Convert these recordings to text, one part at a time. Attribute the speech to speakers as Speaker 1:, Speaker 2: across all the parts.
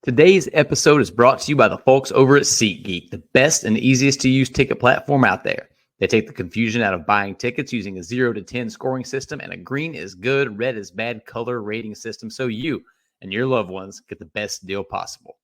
Speaker 1: Today's episode is brought to you by the folks over at SEATGEEK, the best and easiest to use ticket platform out there. They take the confusion out of buying tickets using a 0 to 10 scoring system and a green is good, red is bad color rating system so you and your loved ones get the best deal possible.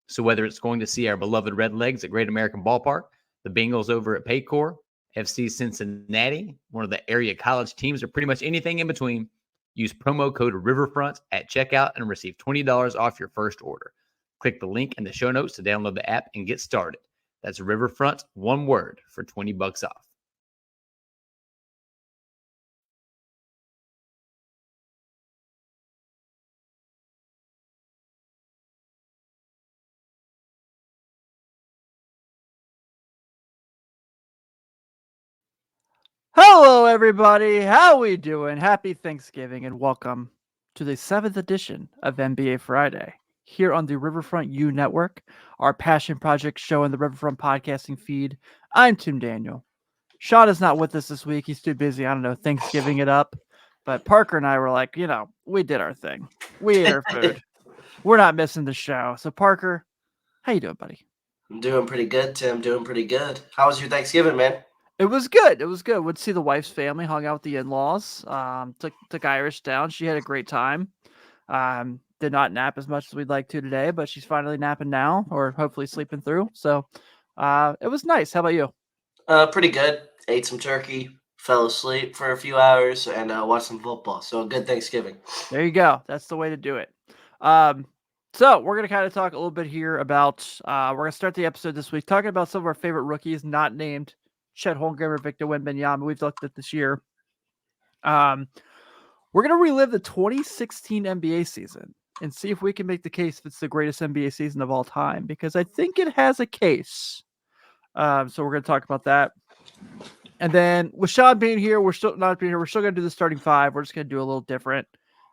Speaker 1: So whether it's going to see our beloved Redlegs at Great American Ballpark, the Bengals over at Paycor, FC Cincinnati, one of the area college teams, or pretty much anything in between, use promo code Riverfront at checkout and receive $20 off your first order. Click the link in the show notes to download the app and get started. That's Riverfront, one word, for $20 off.
Speaker 2: Hello, everybody. How we doing? Happy Thanksgiving and welcome to the 7th edition of NBA Friday here on the Riverfront U Network, our passion project show in the Riverfront podcasting feed. I'm Tim Daniel. Sean is not with us this week. He's too busy, Thanksgiving it up. But Parker and I were like, we did our thing. We ate our food. We're not missing the show. So Parker, how you doing, buddy?
Speaker 3: I'm doing pretty good, Tim. Doing pretty good. How was your Thanksgiving, man?
Speaker 2: It was good. Would see the wife's family, hung out with the in-laws. Took Irish down. She had a great time. Did not nap as much as we'd like to today, but she's finally napping now, or hopefully sleeping through. So, it was nice. How about you?
Speaker 3: Pretty good. Ate some turkey, fell asleep for a few hours, and watched some football. So a good Thanksgiving.
Speaker 2: There you go. That's the way to do it. So we're gonna kind of talk a little bit here about. We're gonna start the episode this week talking about some of our favorite rookies, not named Chet Holmgreen or Victor Wembanyama. We've looked at this year. We're gonna relive the 2016 NBA season and see if we can make the case if it's the greatest NBA season of all time, because I think it has a case. So we're gonna talk about that. And then with Sean being here, we're still not being here. We're still gonna do the starting five. We're just gonna do a little different.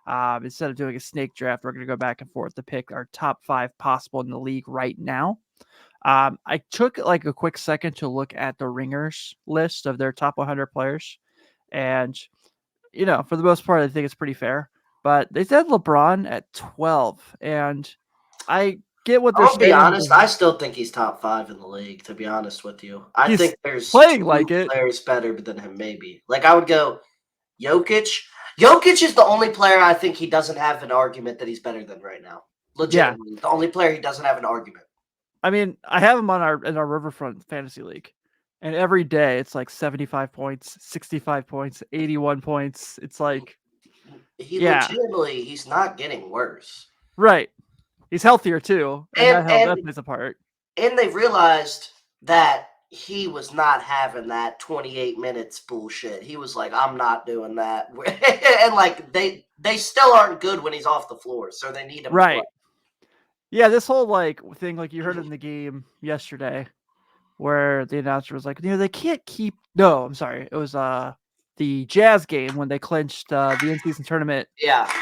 Speaker 2: Instead of doing a snake draft, we're gonna go back and forth to pick our top 5 possible in the league right now. I took like a quick second to look at the Ringers list of their top 100 players, and for the most part, I think it's pretty fair. But they said LeBron at 12, and I get what they're saying.
Speaker 3: I'll be honest, I still think he's top 5 in the league. To be honest with you, I think there's
Speaker 2: playing
Speaker 3: 2
Speaker 2: like it.
Speaker 3: players better than him. Maybe like I would go Jokic. Jokic is the only player I think he doesn't have an argument that he's better than right now. Legitimately, the only player he doesn't have an argument.
Speaker 2: I mean, I have him in our Riverfront Fantasy League, and every day it's like 75 points, 65 points, 81 points. It's like
Speaker 3: legitimately, he's not getting worse.
Speaker 2: Right. He's healthier too, and that plays a part.
Speaker 3: And they realized that he was not having that 28 minutes bullshit. He was like, I'm not doing that. And like they still aren't good when he's off the floor, so they need him to play.
Speaker 2: Yeah, this whole like thing, like you heard in the game yesterday, where the announcer was like, they can't keep. No, I'm sorry, it was the Jazz game when they clinched the in-season tournament.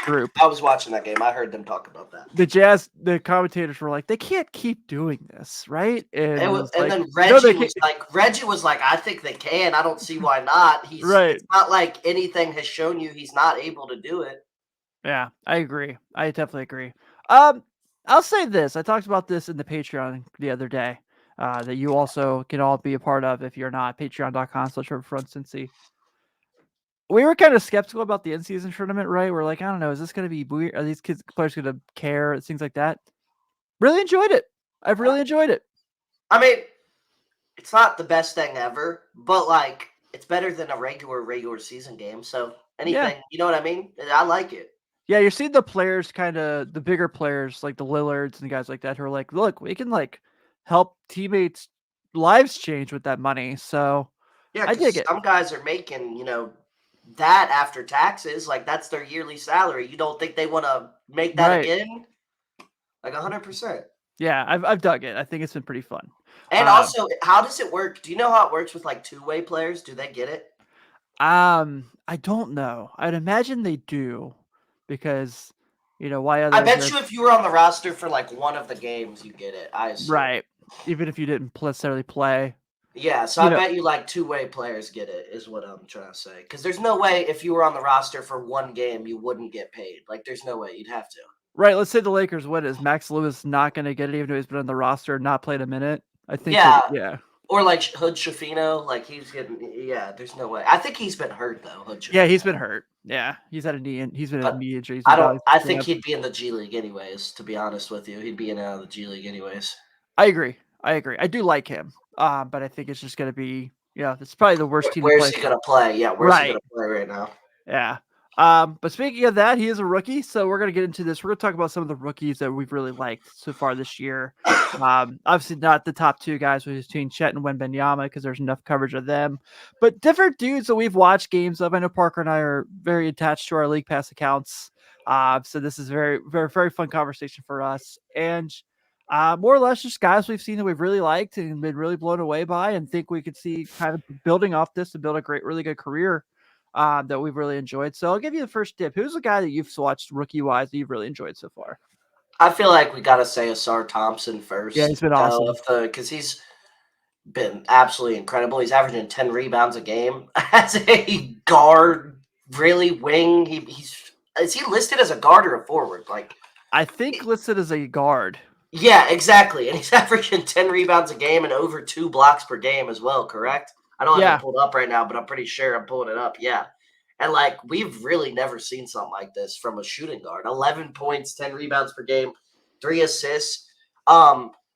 Speaker 3: Group. I was watching that game. I heard them talk about that.
Speaker 2: The commentators were like, they can't keep doing this, right? And
Speaker 3: then Reggie was like, I think they can. I don't see why not. It's not like anything has shown you he's not able to do it.
Speaker 2: Yeah, I agree. I definitely agree. I'll say this. I talked about this in the Patreon the other day, that you also can all be a part of if you're not. Patreon.com/RiverfrontCincy. We were kind of skeptical about the in-season tournament, right? We're like, I don't know, is this going to be weird? Are these players going to care? Things like that. Really enjoyed it. I've really enjoyed it.
Speaker 3: I mean, it's not the best thing ever, but like it's better than a regular season game. So anything, you know what I mean? I like it.
Speaker 2: Yeah, you're seeing the players, kind of the bigger players, like the Lillards and guys like that, who are like, look, we can like help teammates' lives change with that money. So
Speaker 3: yeah, I dig it. Some guys are making, that after taxes, like that's their yearly salary. You don't think they want to make that again? Like 100%.
Speaker 2: Yeah, I've dug it. I think it's been pretty fun.
Speaker 3: And also, how does it work? Do you know how it works with like two-way players? Do they get it?
Speaker 2: I don't know. I'd imagine they do, because why other?
Speaker 3: I bet you if you were on the roster for like one of the games, you get it. I assume.
Speaker 2: Right. Even if you didn't necessarily play.
Speaker 3: Yeah, so I bet you like two-way players get it, is what I'm trying to say. Because there's no way if you were on the roster for one game, you wouldn't get paid. Like, there's no way you'd have to.
Speaker 2: Right. Let's say the Lakers win. Is Max Lewis not going to get it, even though he's been on the roster and not played a minute? I think
Speaker 3: Yeah,
Speaker 2: yeah.
Speaker 3: or like Hood Schifino, like he's getting. Yeah, there's no way. I think he's been hurt though, Hood
Speaker 2: Yeah,
Speaker 3: Schifino.
Speaker 2: he's been hurt. Yeah, he's had a knee and he's been a
Speaker 3: But
Speaker 2: knee injury.
Speaker 3: I don't. I think he'd be in the G League anyways. To be honest with you, he'd be in the G League anyways.
Speaker 2: I agree. I do like him. But I think it's just going to be, it's probably the worst team to
Speaker 3: Where's
Speaker 2: play
Speaker 3: he
Speaker 2: for.
Speaker 3: gonna play? Yeah, where's he
Speaker 2: Right.
Speaker 3: gonna play right now?
Speaker 2: Yeah. But speaking of that, he is a rookie, so we're gonna get into this. We're gonna talk about some of the rookies that we've really liked so far this year. Obviously not the top two guys, which is between Chet and Wembanyama, because there's enough coverage of them. But different dudes that we've watched games of. I know Parker and I are very attached to our League Pass accounts. So this is very, very, very fun conversation for us. And more or less just guys we've seen that we've really liked and been really blown away by, and think we could see kind of building off this to build a great, really good career. That we've really enjoyed. So I'll give you the first dip. Who's the guy that you've watched rookie-wise that you've really enjoyed so far?
Speaker 3: I feel like we gotta say Asar Thompson first.
Speaker 2: Yeah, he's been awesome.
Speaker 3: Because he's been absolutely incredible. He's averaging 10 rebounds a game as a guard, really wing. Is he listed as a guard or a forward? Like,
Speaker 2: I think listed as a guard.
Speaker 3: yeah, exactly. And he's averaging 10 rebounds a game and over 2 blocks per game as well, correct? I don't have it pulled up right now, but I'm pretty sure I'm pulling it up. Yeah. And like we've really never seen something like this from a shooting guard. 11 points, 10 rebounds per game, 3 assists.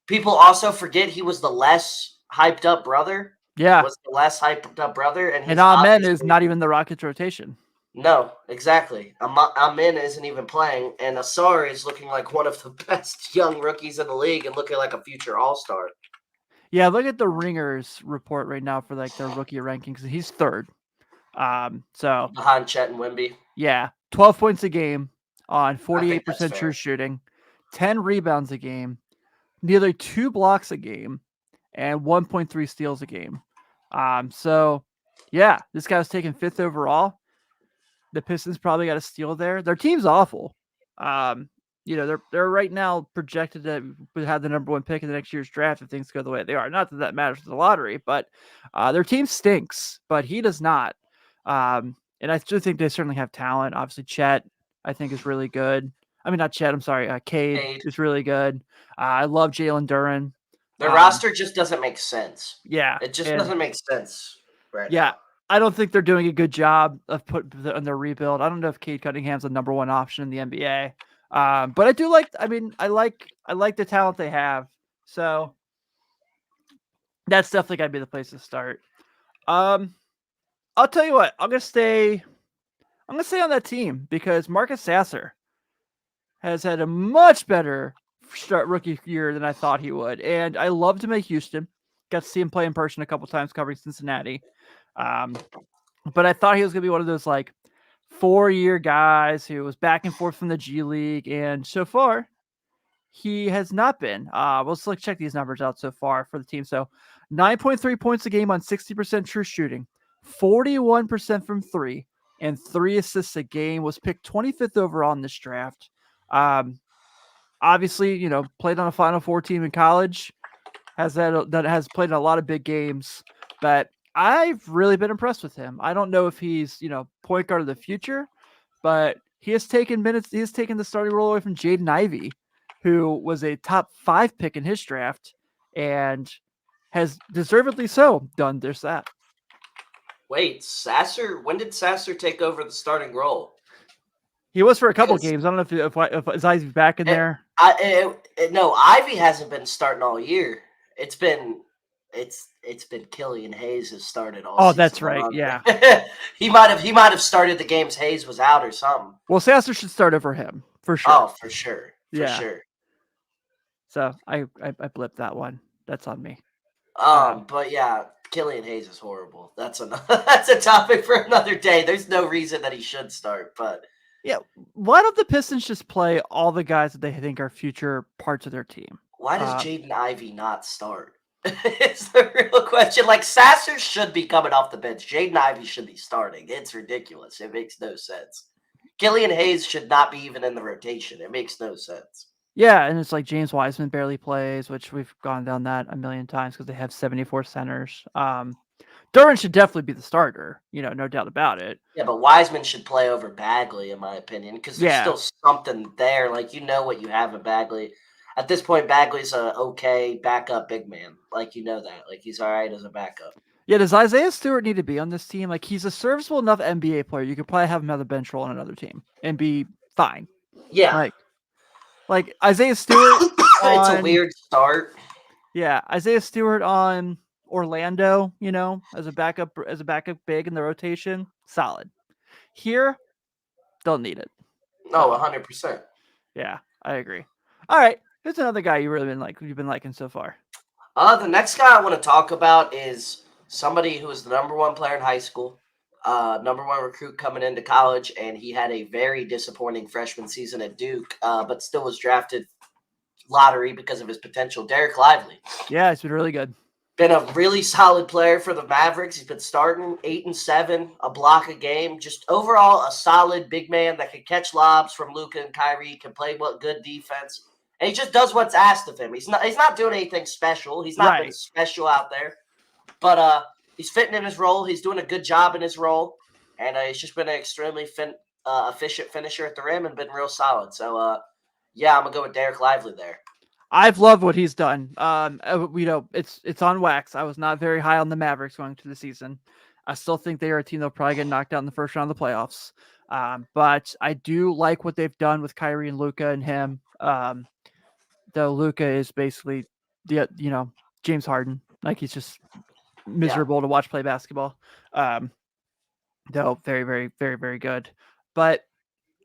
Speaker 3: People also forget he was the less hyped up brother.
Speaker 2: Yeah.
Speaker 3: Was the less hyped up brother. And
Speaker 2: Amen is not even the Rockets rotation.
Speaker 3: No, exactly. Amin isn't even playing, and Asar is looking like one of the best young rookies in the league and looking like a future All-Star.
Speaker 2: Yeah, look at the Ringers report right now for like their rookie rankings. He's third. So
Speaker 3: behind Chet and Wemby.
Speaker 2: Yeah, 12 points a game on 48%
Speaker 3: fair.
Speaker 2: true shooting, 10 rebounds a game, nearly 2 blocks a game, and 1.3 steals a game. So yeah, this guy was taken 5th overall. The Pistons probably got a steal there. Their team's awful. They're right now projected to have the number 1 pick in the next year's draft if things go the way they are. Not that matters for the lottery, but their team stinks, but he does not. And I do think they certainly have talent. Obviously, Chet, I think, is really good. I mean, not Chet, I'm sorry. Cade is really good. I love Jalen Duren.
Speaker 3: Their roster just doesn't make sense.
Speaker 2: Yeah.
Speaker 3: It just doesn't make sense right
Speaker 2: now. I don't think they're doing a good job of on their rebuild. I don't know if Cade Cunningham's the number 1 option in the NBA. But I do like, I like the talent they have. So that's definitely got to be the place to start. I'll tell you what, I'm going to stay on that team because Marcus Sasser has had a much better rookie year than I thought he would. And I loved him at Houston. Got to see him play in person a couple times covering Cincinnati. But I thought he was going to be one of those like 4-year guys who was back and forth from the G League. And so far, he has not been. Let's check these numbers out so far for the team. So 9.3 points a game on 60% true shooting, 41% from 3, and 3 assists a game. Was picked 25th overall in this draft. Obviously, played on a Final Four team in college. Has played in a lot of big games, but I've really been impressed with him. I don't know if he's, point guard of the future, but he has taken minutes. He has taken the starting role away from Jaden Ivey, who was a top 5 pick in his draft and has deservedly so done just that.
Speaker 3: Wait, Sasser? When did Sasser take over the starting role?
Speaker 2: He was for a couple games. I don't know if is Ivy back in there.
Speaker 3: No, Ivy hasn't been starting all year. It's been Killian Hayes has started all.
Speaker 2: Oh, that's right. Yeah,
Speaker 3: he might have started the games Hayes was out or something.
Speaker 2: Well, Sasser should start over him for sure.
Speaker 3: Oh, for sure, for sure.
Speaker 2: So I blipped that one. That's on me.
Speaker 3: But yeah, Killian Hayes is horrible. That's a topic for another day. There's no reason that he should start, but
Speaker 2: yeah, why don't the Pistons just play all the guys that they think are future parts of their team?
Speaker 3: Why does Jaden Ivey not start? It's the real question. Like, Sasser should be coming off the bench. Jaden Ivey should be starting. It's ridiculous. It makes no sense. Killian Hayes should not be even in the rotation. It makes no sense.
Speaker 2: Yeah, and it's like James Wiseman barely plays, which we've gone down that a million times because they have 74 centers. Duran should definitely be the starter, no doubt about it.
Speaker 3: Yeah, but Wiseman should play over Bagley, in my opinion, because there's
Speaker 2: Yeah.
Speaker 3: still something there. Like, you know what you have in Bagley. At this point, Bagley's a okay backup big man. Like, you know that. Like, he's all right as a backup.
Speaker 2: Yeah, does Isaiah Stewart need to be on this team? Like, he's a serviceable enough NBA player. You could probably have him on the bench role on another team and be fine.
Speaker 3: Yeah.
Speaker 2: Like Isaiah Stewart
Speaker 3: It's a weird start.
Speaker 2: Yeah, Isaiah Stewart on Orlando, as a backup big in the rotation, solid. Here, don't need it.
Speaker 3: No, 100%.
Speaker 2: Yeah, I agree. All right, here's another guy you've been liking so far.
Speaker 3: The next guy I want to talk about is somebody who was the number one player in high school, number one recruit coming into college, and he had a very disappointing freshman season at Duke, but still was drafted lottery because of his potential. Derek Lively.
Speaker 2: Yeah, he's been really good.
Speaker 3: Been a really solid player for the Mavericks. He's been starting 8 and 7, a block a game. Just overall a solid big man that can catch lobs from Luka and Kyrie, can play good defense. And he just does what's asked of him. He's not doing anything special. He's not been special out there. But he's fitting in his role. He's doing a good job in his role. And he's just been an extremely efficient finisher at the rim and been real solid. So, yeah, I'm going to go with Derek Lively there.
Speaker 2: I've loved what he's done. It's on wax. I was not very high on the Mavericks going to the season. I still think they are a team that'll probably get knocked out in the first round of the playoffs. But I do like what they've done with Kyrie and Luka and him. Though Luka is basically James Harden. Like, he's just miserable to watch play basketball. Though very, very, very, very good. But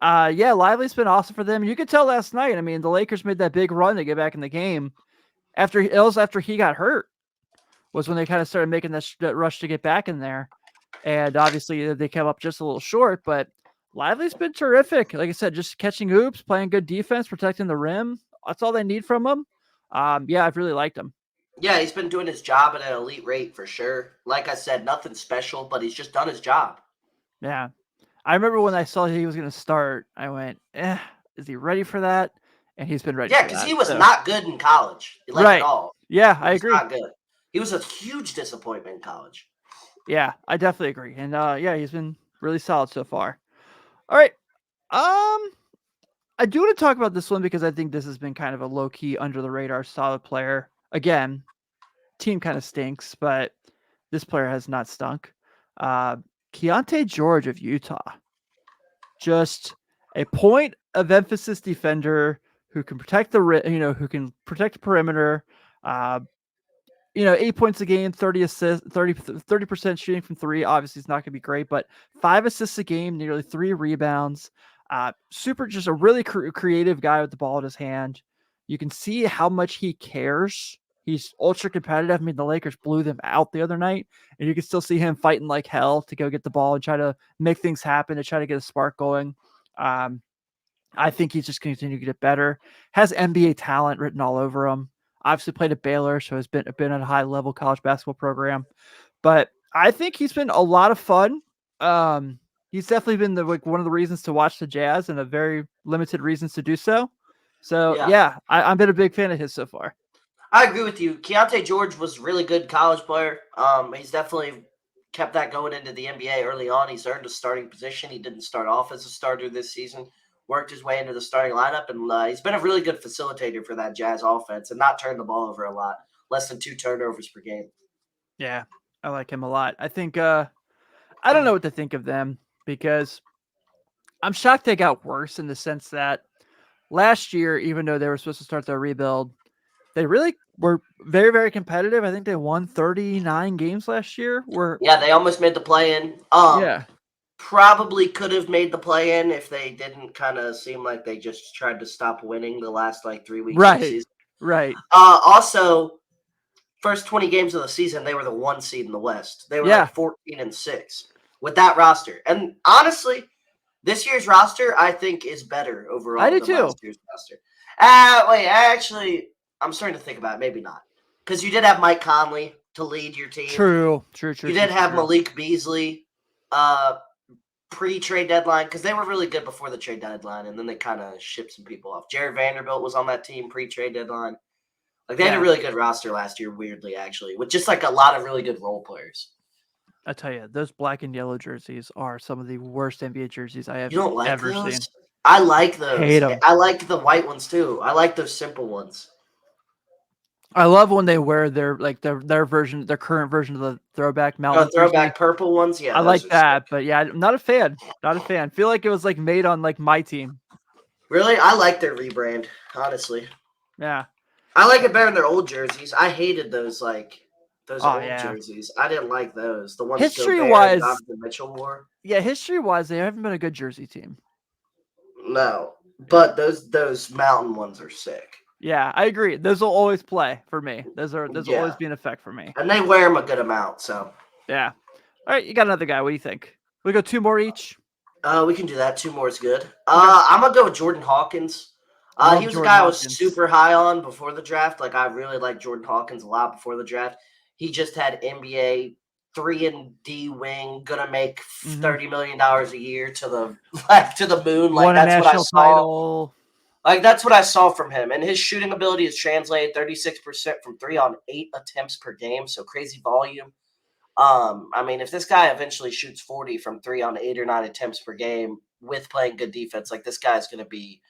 Speaker 2: yeah, Lively's been awesome for them. You could tell last night. I mean, the Lakers made that big run to get back in the game. After he got hurt, was when they kind of started making that rush to get back in there. And obviously they came up just a little short, but Lively's been terrific. Like I said, just catching hoops, playing good defense, protecting the rim. That's all they need from him. Yeah, I've really liked him.
Speaker 3: Yeah, he's been doing his job at an elite rate for sure. Like I said, nothing special, but he's just done his job.
Speaker 2: Yeah. I remember when I saw he was going to start, I went, is he ready for that? And he's been ready.
Speaker 3: Yeah, because he was not good in college. At all.
Speaker 2: Yeah, I agree.
Speaker 3: Not good. He was a huge disappointment in college.
Speaker 2: Yeah, I definitely agree. And yeah, he's been really solid so far. All right. I do want to talk about this one because I think this has been kind of a low-key, under-the-radar, solid player. Again, team kind of stinks, but this player has not stunk. Keontae George of Utah. Just a point of emphasis defender who can protect who can protect the perimeter. 8 points a game, 30 assists, 30% shooting from three. Obviously, it's not going to be great, but 5 assists a game, nearly 3 rebounds. Just a really creative guy with the ball in his hand. You can see how much he cares. He's ultra competitive. I mean, the Lakers blew them out the other night, and you can still see him fighting like hell to go get the ball and try to make things happen, to try to get a spark going. I think he's just going to continue to get better. Has NBA talent written all over him. Obviously played at Baylor, so has been at a high-level college basketball program. But I think he's been a lot of fun. He's definitely been one of the reasons to watch the Jazz, and a very limited reasons to do so. So, yeah I've been a big fan of his so far.
Speaker 3: I agree with you. Keontae George was a really good college player. He's definitely kept that going into the NBA early on. He's earned a starting position. He didn't start off as a starter this season. Worked his way into the starting lineup, and he's been a really good facilitator for that Jazz offense and not turned the ball over a lot. Less than 2 turnovers per game.
Speaker 2: Yeah, I like him a lot. I think I don't know what to think of them, because I'm shocked they got worse, in the sense that last year, even though they were supposed to start their rebuild, they really were very, very competitive. I think they won 39 games last year.
Speaker 3: Yeah, they almost made the play-in.
Speaker 2: Yeah.
Speaker 3: Probably could have made the play-in if they didn't kind of seem like they just tried to stop winning the last 3 weeks of the season.
Speaker 2: Right.
Speaker 3: Also, first 20 games of the season, they were the 1 seed in the West. They were 14-6 with that roster. And honestly, this year's roster, I think, is better overall
Speaker 2: I do
Speaker 3: than
Speaker 2: too.
Speaker 3: last year's roster. I'm starting to think about it. Maybe not. Because you did have Mike Conley to lead your team.
Speaker 2: True.
Speaker 3: You did have Malik Beasley pre-trade deadline, because they were really good before the trade deadline, and then they kind of shipped some people off. Jared Vanderbilt was on that team pre-trade deadline. They had a really good roster last year, weirdly, actually, with just a lot of really good role players.
Speaker 2: I tell you, those black and yellow jerseys are some of the worst NBA jerseys I have
Speaker 3: You don't like
Speaker 2: ever
Speaker 3: those?
Speaker 2: seen.
Speaker 3: I like those.
Speaker 2: Hate 'em.
Speaker 3: I like the white ones too. I like those simple ones.
Speaker 2: I love when they wear their version, their current version of the throwback Mountain jersey.
Speaker 3: Throwback purple ones, yeah.
Speaker 2: I
Speaker 3: those
Speaker 2: like
Speaker 3: are
Speaker 2: that,
Speaker 3: sick.
Speaker 2: but yeah, I'm not a fan. Not a fan. Feel like it was like made on like my team.
Speaker 3: Really, I like their rebrand. Honestly,
Speaker 2: Yeah.
Speaker 3: I like it better than their old jerseys. I hated those
Speaker 2: Oh,
Speaker 3: old
Speaker 2: yeah.
Speaker 3: jerseys. I didn't like those. The ones
Speaker 2: History-wise-
Speaker 3: Gobert and Donovan Mitchell wore.
Speaker 2: Yeah, history-wise, they haven't been a good jersey team.
Speaker 3: No, but those mountain ones are sick,
Speaker 2: Yeah, I agree. Those will always play for me. Those will
Speaker 3: Yeah.
Speaker 2: always be in effect for me.
Speaker 3: and they wear them a good amount. So
Speaker 2: Yeah. All right, you got another guy. What do you think? We go 2 more each.
Speaker 3: we can do that. 2 more is good. I'm gonna go with Jordan Hawkins.
Speaker 2: Love
Speaker 3: He was
Speaker 2: Jordan
Speaker 3: a guy I was
Speaker 2: Hawkins.
Speaker 3: super high on before the draft. Like I really liked Jordan Hawkins a lot before the draft. He just had NBA 3-and-D wing, gonna make
Speaker 2: Mhm.
Speaker 3: $30 million a year to the moon. Like
Speaker 2: Won a
Speaker 3: that's what I
Speaker 2: national
Speaker 3: saw.
Speaker 2: title.
Speaker 3: Like that's what I saw from him, and his shooting ability is translated 36% from 3 on 8 attempts per game. So crazy volume. I mean, if this guy eventually shoots 40 from 3 on 8 or 9 attempts per game with playing good defense, like this guy's going to be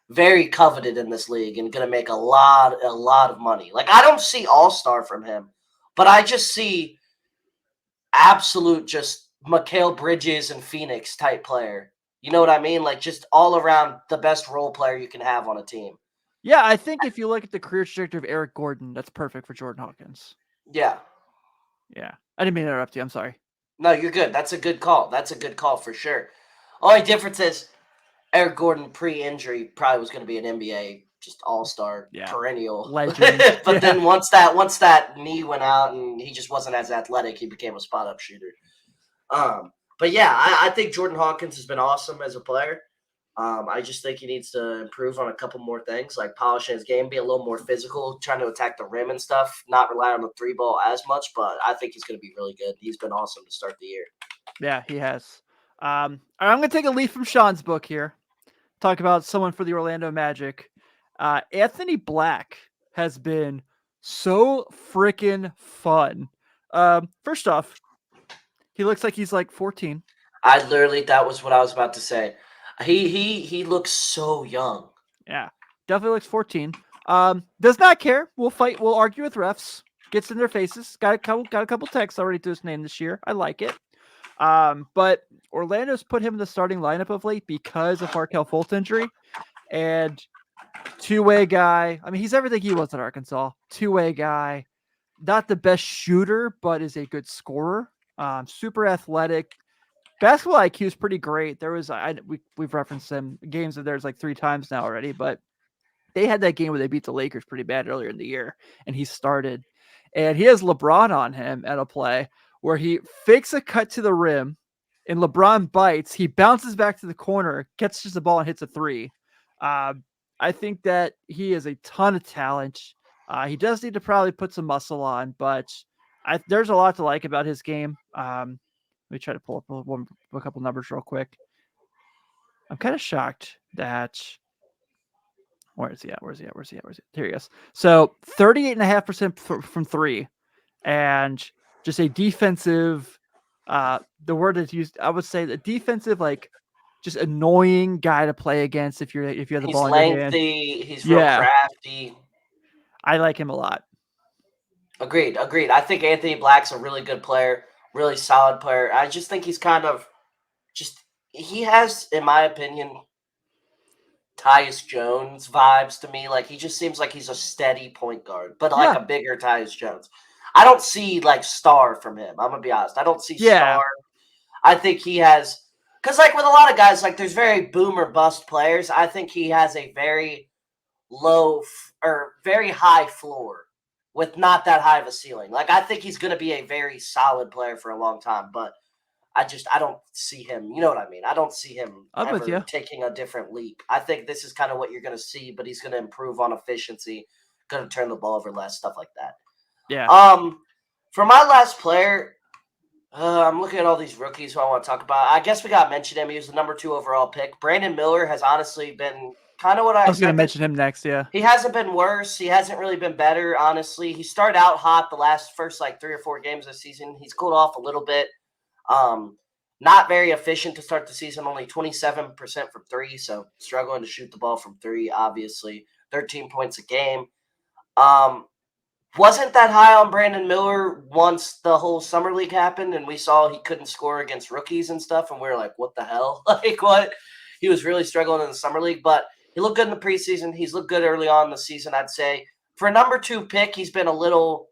Speaker 3: very coveted in this league and going to make a lot of money. Like I don't see all-star from him, but I just see absolute just Mikal Bridges and Phoenix type player. You know what I mean? Like just all around the best role player you can have on a team.
Speaker 2: Yeah, I think if you look at the career trajectory of Eric Gordon, that's perfect for Jordan Hawkins.
Speaker 3: Yeah.
Speaker 2: Yeah. I didn't mean to interrupt you. I'm sorry.
Speaker 3: No, you're good. That's a good call. That's a good call for sure. Only difference is Eric Gordon pre-injury probably was going to be an NBA just all-star perennial
Speaker 2: Legend.
Speaker 3: But then once that knee went out and he just wasn't as athletic, he became a spot-up shooter. But yeah, I think Jordan Hawkins has been awesome as a player. I just think he needs to improve on a couple more things, like polishing his game, be a little more physical, trying to attack the rim and stuff, not rely on the 3 ball as much. But I think he's going to be really good. He's been awesome to start the year.
Speaker 2: Yeah, he has. I'm going to take a leaf from Sean's book here. Talk about someone for the Orlando Magic. Anthony Black has been so freaking fun. First off, he looks like he's like 14.
Speaker 3: That was what I was about to say. He looks so young.
Speaker 2: Yeah, definitely looks 14. Does not care. We'll fight. We'll argue with refs. Gets in their faces. Got a couple texts already to his name this year. I like it. But Orlando's put him in the starting lineup of late because of Markelle Fultz injury, and two-way guy. I mean, he's everything he was at Arkansas. Two-way guy, not the best shooter, but is a good scorer. Super athletic. Basketball IQ is pretty great. There was we've referenced them games of theirs like 3 times now already, but they had that game where they beat the Lakers pretty bad earlier in the year, and he started. And he has LeBron on him at a play where he fakes a cut to the rim, and LeBron bites. He bounces back to the corner, catches the ball, and hits a 3. I think that he has a ton of talent. He does need to probably put some muscle on, but there's a lot to like about his game. Let me try to pull up a couple numbers real quick. I'm kind of shocked that. Where is he at? Here he is. So 38.5% from 3, and just a defensive. The word that's used, I would say, the defensive, like just annoying guy to play against if you have the ball in your hand.
Speaker 3: He's real crafty.
Speaker 2: I like him a lot.
Speaker 3: Agreed. I think Anthony Black's a really good player, really solid player. I just think he's kind of he has, in my opinion, Tyus Jones vibes to me. Like he just seems like he's a steady point guard, but like a bigger Tyus Jones. I don't see like star from him. I'm gonna be honest. I don't see star. I think he has, because like with a lot of guys, like there's very boom or bust players. I think he has a very low or very high floor with not that high of a ceiling. Like I think he's gonna be a very solid player for a long time, but I don't see him. You know what I mean? I don't see him ever taking a different leap. I think this is kind of what you're going to see, but he's going to improve on efficiency, going to turn the ball over less, stuff like that.
Speaker 2: Yeah.
Speaker 3: For my last player, I'm looking at all these rookies who I want to talk about. I guess we got to mention him. He was the number 2 overall pick. Brandon Miller has honestly been kind of what I was
Speaker 2: going to mention him next, yeah.
Speaker 3: He hasn't been worse. He hasn't really been better, honestly. He started out hot the first like 3 or 4 games of the season. He's cooled off a little bit. Not very efficient to start the season, only 27% from three, so struggling to shoot the ball from three, obviously. 13 points a game. Wasn't that high on Brandon Miller once the whole summer league happened and we saw he couldn't score against rookies and stuff, and we were like, what the hell? Like, what? He was really struggling in the summer league, but he looked good in the preseason. He's looked good early on in the season, I'd say. For a number 2 pick, he's been a little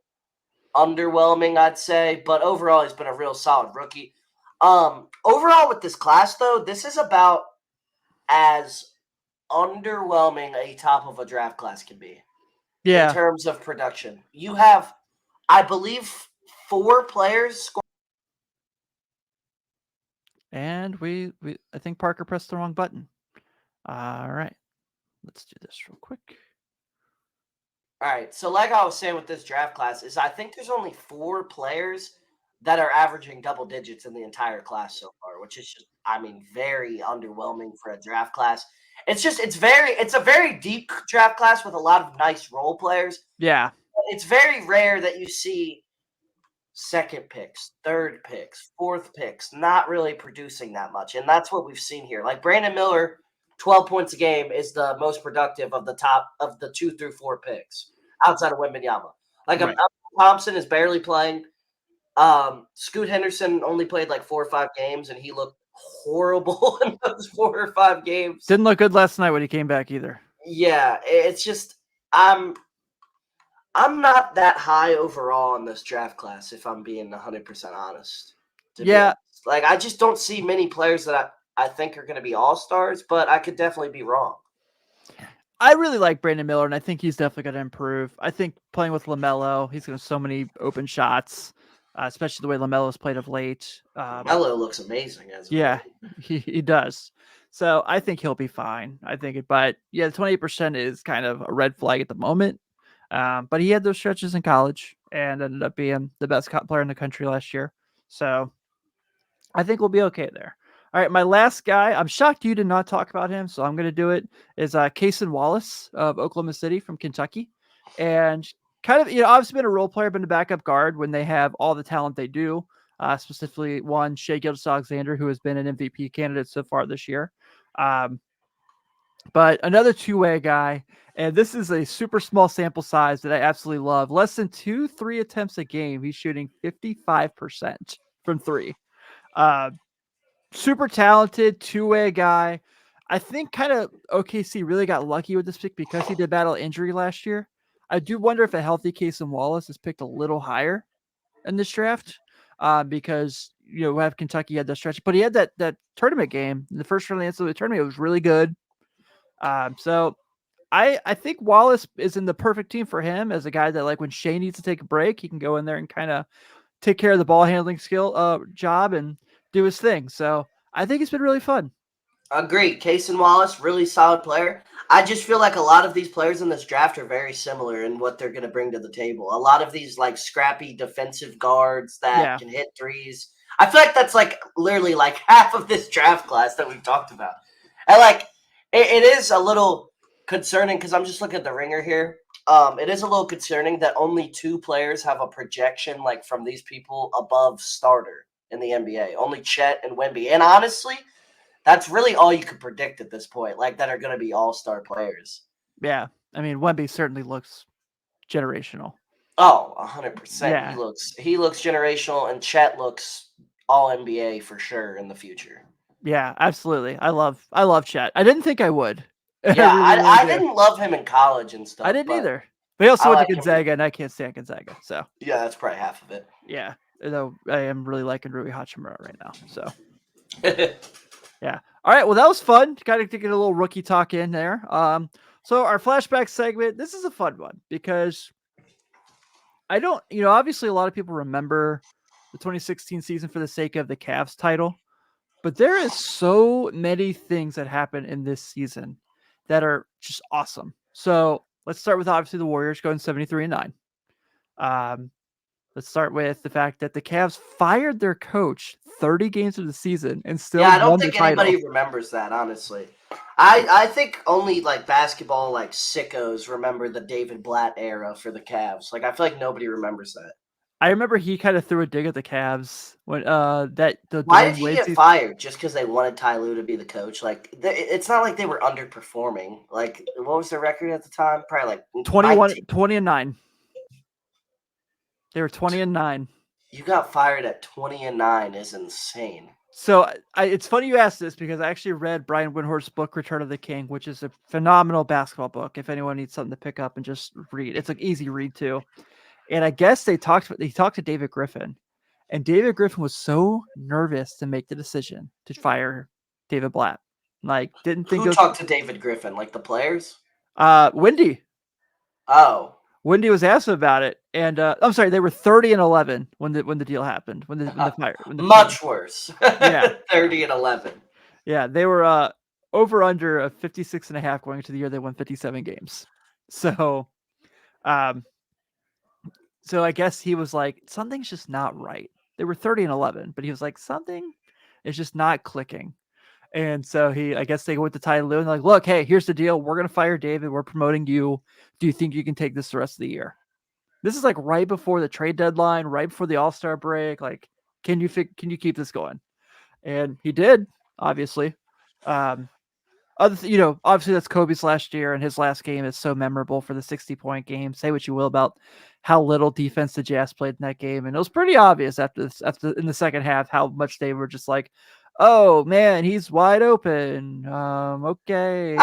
Speaker 3: underwhelming, I'd say, but overall, he's been a real solid rookie. Overall with this class, though, this is about as underwhelming a top of a draft class can be in
Speaker 2: Yeah.
Speaker 3: terms of production. You have, I believe, 4 players.
Speaker 2: And I think Parker pressed the wrong button. All right. Let's do this real quick.
Speaker 3: All right, so like I was saying with this draft class, is I think there's only 4 players that are averaging double digits in the entire class so far, which is just, I mean, very underwhelming for a draft class. It's a very deep draft class with a lot of nice role players.
Speaker 2: Yeah.
Speaker 3: It's very rare that you see second picks, third picks, fourth picks not really producing that much, and that's what we've seen here. Like Brandon Miller, 12 points a game is the most productive of the top of the 2 through 4 picks outside of Wembanyama. Like
Speaker 2: Right.
Speaker 3: Thompson is barely playing. Scoot Henderson only played like 4 or 5 games, and he looked horrible in those 4 or 5 games.
Speaker 2: Didn't look good last night when he came back either.
Speaker 3: Yeah, it's just I'm not that high overall in this draft class, if I'm being 100% honest.
Speaker 2: Yeah.
Speaker 3: Like I just don't see many players that I think are going to be all-stars, but I could definitely be wrong.
Speaker 2: I really like Brandon Miller, and I think he's definitely going to improve. I think playing with LaMelo, he's going to have so many open shots, especially the way LaMelo's played of late.
Speaker 3: Melo looks amazing as
Speaker 2: Yeah, he does. So I think he'll be fine. But yeah, the 28% is kind of a red flag at the moment. But he had those stretches in college and ended up being the best player in the country last year. So I think we'll be okay there. All right, my last guy, I'm shocked you did not talk about him, so I'm going to do it, is Cason Wallace of Oklahoma City from Kentucky. And kind of, obviously been a role player, been a backup guard when they have all the talent they do, specifically one, Shai Gilgeous-Alexander, who has been an MVP candidate so far this year. But another two-way guy, and this is a super small sample size that I absolutely love. Less than 2-3 attempts a game, he's shooting 55% from 3. Super talented two-way guy. I think kind of OKC really got lucky with this pick because he did battle injury last year. I do wonder if a healthy Cason Wallace is picked a little higher in this draft because we have Kentucky had that stretch, but he had that tournament game in the first round of the NCAA tournament. It was really good. So I think Wallace is in the perfect team for him as a guy that, like, when Shai needs to take a break, he can go in there and kind of take care of the ball handling job and do his thing. So I think it's been really fun.
Speaker 3: Agreed. Cason Wallace, really solid player. I just feel like a lot of these players in this draft are very similar in what they're going to bring to the table. A lot of these like scrappy defensive guards that can hit threes. I feel like that's like literally like half of this draft class that we've talked about. And like it is a little concerning because I'm just looking at the ringer here. It is a little concerning that only 2 players have a projection like from these people above starter in the NBA. Only Chet and Wemby. And honestly, that's really all you could predict at this point, like that are going to be all-star players.
Speaker 2: Yeah. I mean, Wemby certainly looks generational.
Speaker 3: Oh, 100%.
Speaker 2: Yeah.
Speaker 3: He looks generational, and Chet looks all NBA for sure in the future.
Speaker 2: Yeah, absolutely. I love Chet. I didn't think I would.
Speaker 3: Yeah, I
Speaker 2: do.
Speaker 3: didn't love him in college and stuff.
Speaker 2: I didn't either. But he also went
Speaker 3: like
Speaker 2: to
Speaker 3: him.
Speaker 2: Gonzaga, and I can't stand Gonzaga. So
Speaker 3: Yeah, that's probably half of it.
Speaker 2: yeah, though I am really liking Rui Hachimura right now. So yeah. All right. Well, that was fun. Kind of taking a little rookie talk in there. So our flashback segment, this is a fun one because I don't, obviously a lot of people remember the 2016 season for the sake of the Cavs title, but there is so many things that happen in this season that are just awesome. So let's start with obviously the Warriors going 73-9. Let's start with the fact that the Cavs fired their coach 30 games of the season and still
Speaker 3: I don't
Speaker 2: won
Speaker 3: think
Speaker 2: the title.
Speaker 3: anybody remembers that, honestly. I think only like basketball like sickos remember the David Blatt era for the Cavs. Like I feel like nobody remembers that.
Speaker 2: I remember he kind of threw a dig at the Cavs when the
Speaker 3: Why
Speaker 2: Dwayne
Speaker 3: did he
Speaker 2: Wade
Speaker 3: get
Speaker 2: season.
Speaker 3: fired? Just because they wanted Ty Lue to be the coach? Like, it's not like they were underperforming. Like, what was their record at the time? Probably like 19.
Speaker 2: 20-9. They were 20-9.
Speaker 3: You got fired at 20-9 is insane.
Speaker 2: So it's funny you asked this because I actually read Brian Windhorst's book Return of the King, which is a phenomenal basketball book. If anyone needs something to pick up and just read, it's an easy read too. And I guess he talked to David Griffin, and David Griffin was so nervous to make the decision to fire David Blatt. Like, didn't think
Speaker 3: Who
Speaker 2: it was
Speaker 3: talked to David Griffin? Like the players?
Speaker 2: Wendy.
Speaker 3: Oh,
Speaker 2: Wendy was asked about it, and I'm sorry, they were 30-11 when the deal happened. When the fire,
Speaker 3: much worse.
Speaker 2: Yeah.
Speaker 3: 30-11.
Speaker 2: Yeah, they were over under a 56.5 going into the year. They won 57 games. So, so I guess he was like, something's just not right. They were 30-11, but he was like, something is just not clicking. And so I guess they went to Ty Lue and like, look, hey, here's the deal. We're gonna fire David. We're promoting you. Do you think you can take this the rest of the year? This is like right before the trade deadline, right before the All-Star break. Like, can you keep this going? And he did, obviously. Obviously that's Kobe's last year, and his last game is so memorable for the 60-point game. Say what you will about how little defense the Jazz played in that game, and it was pretty obvious after in the second half how much they were just like, "Oh man, he's wide open." Okay.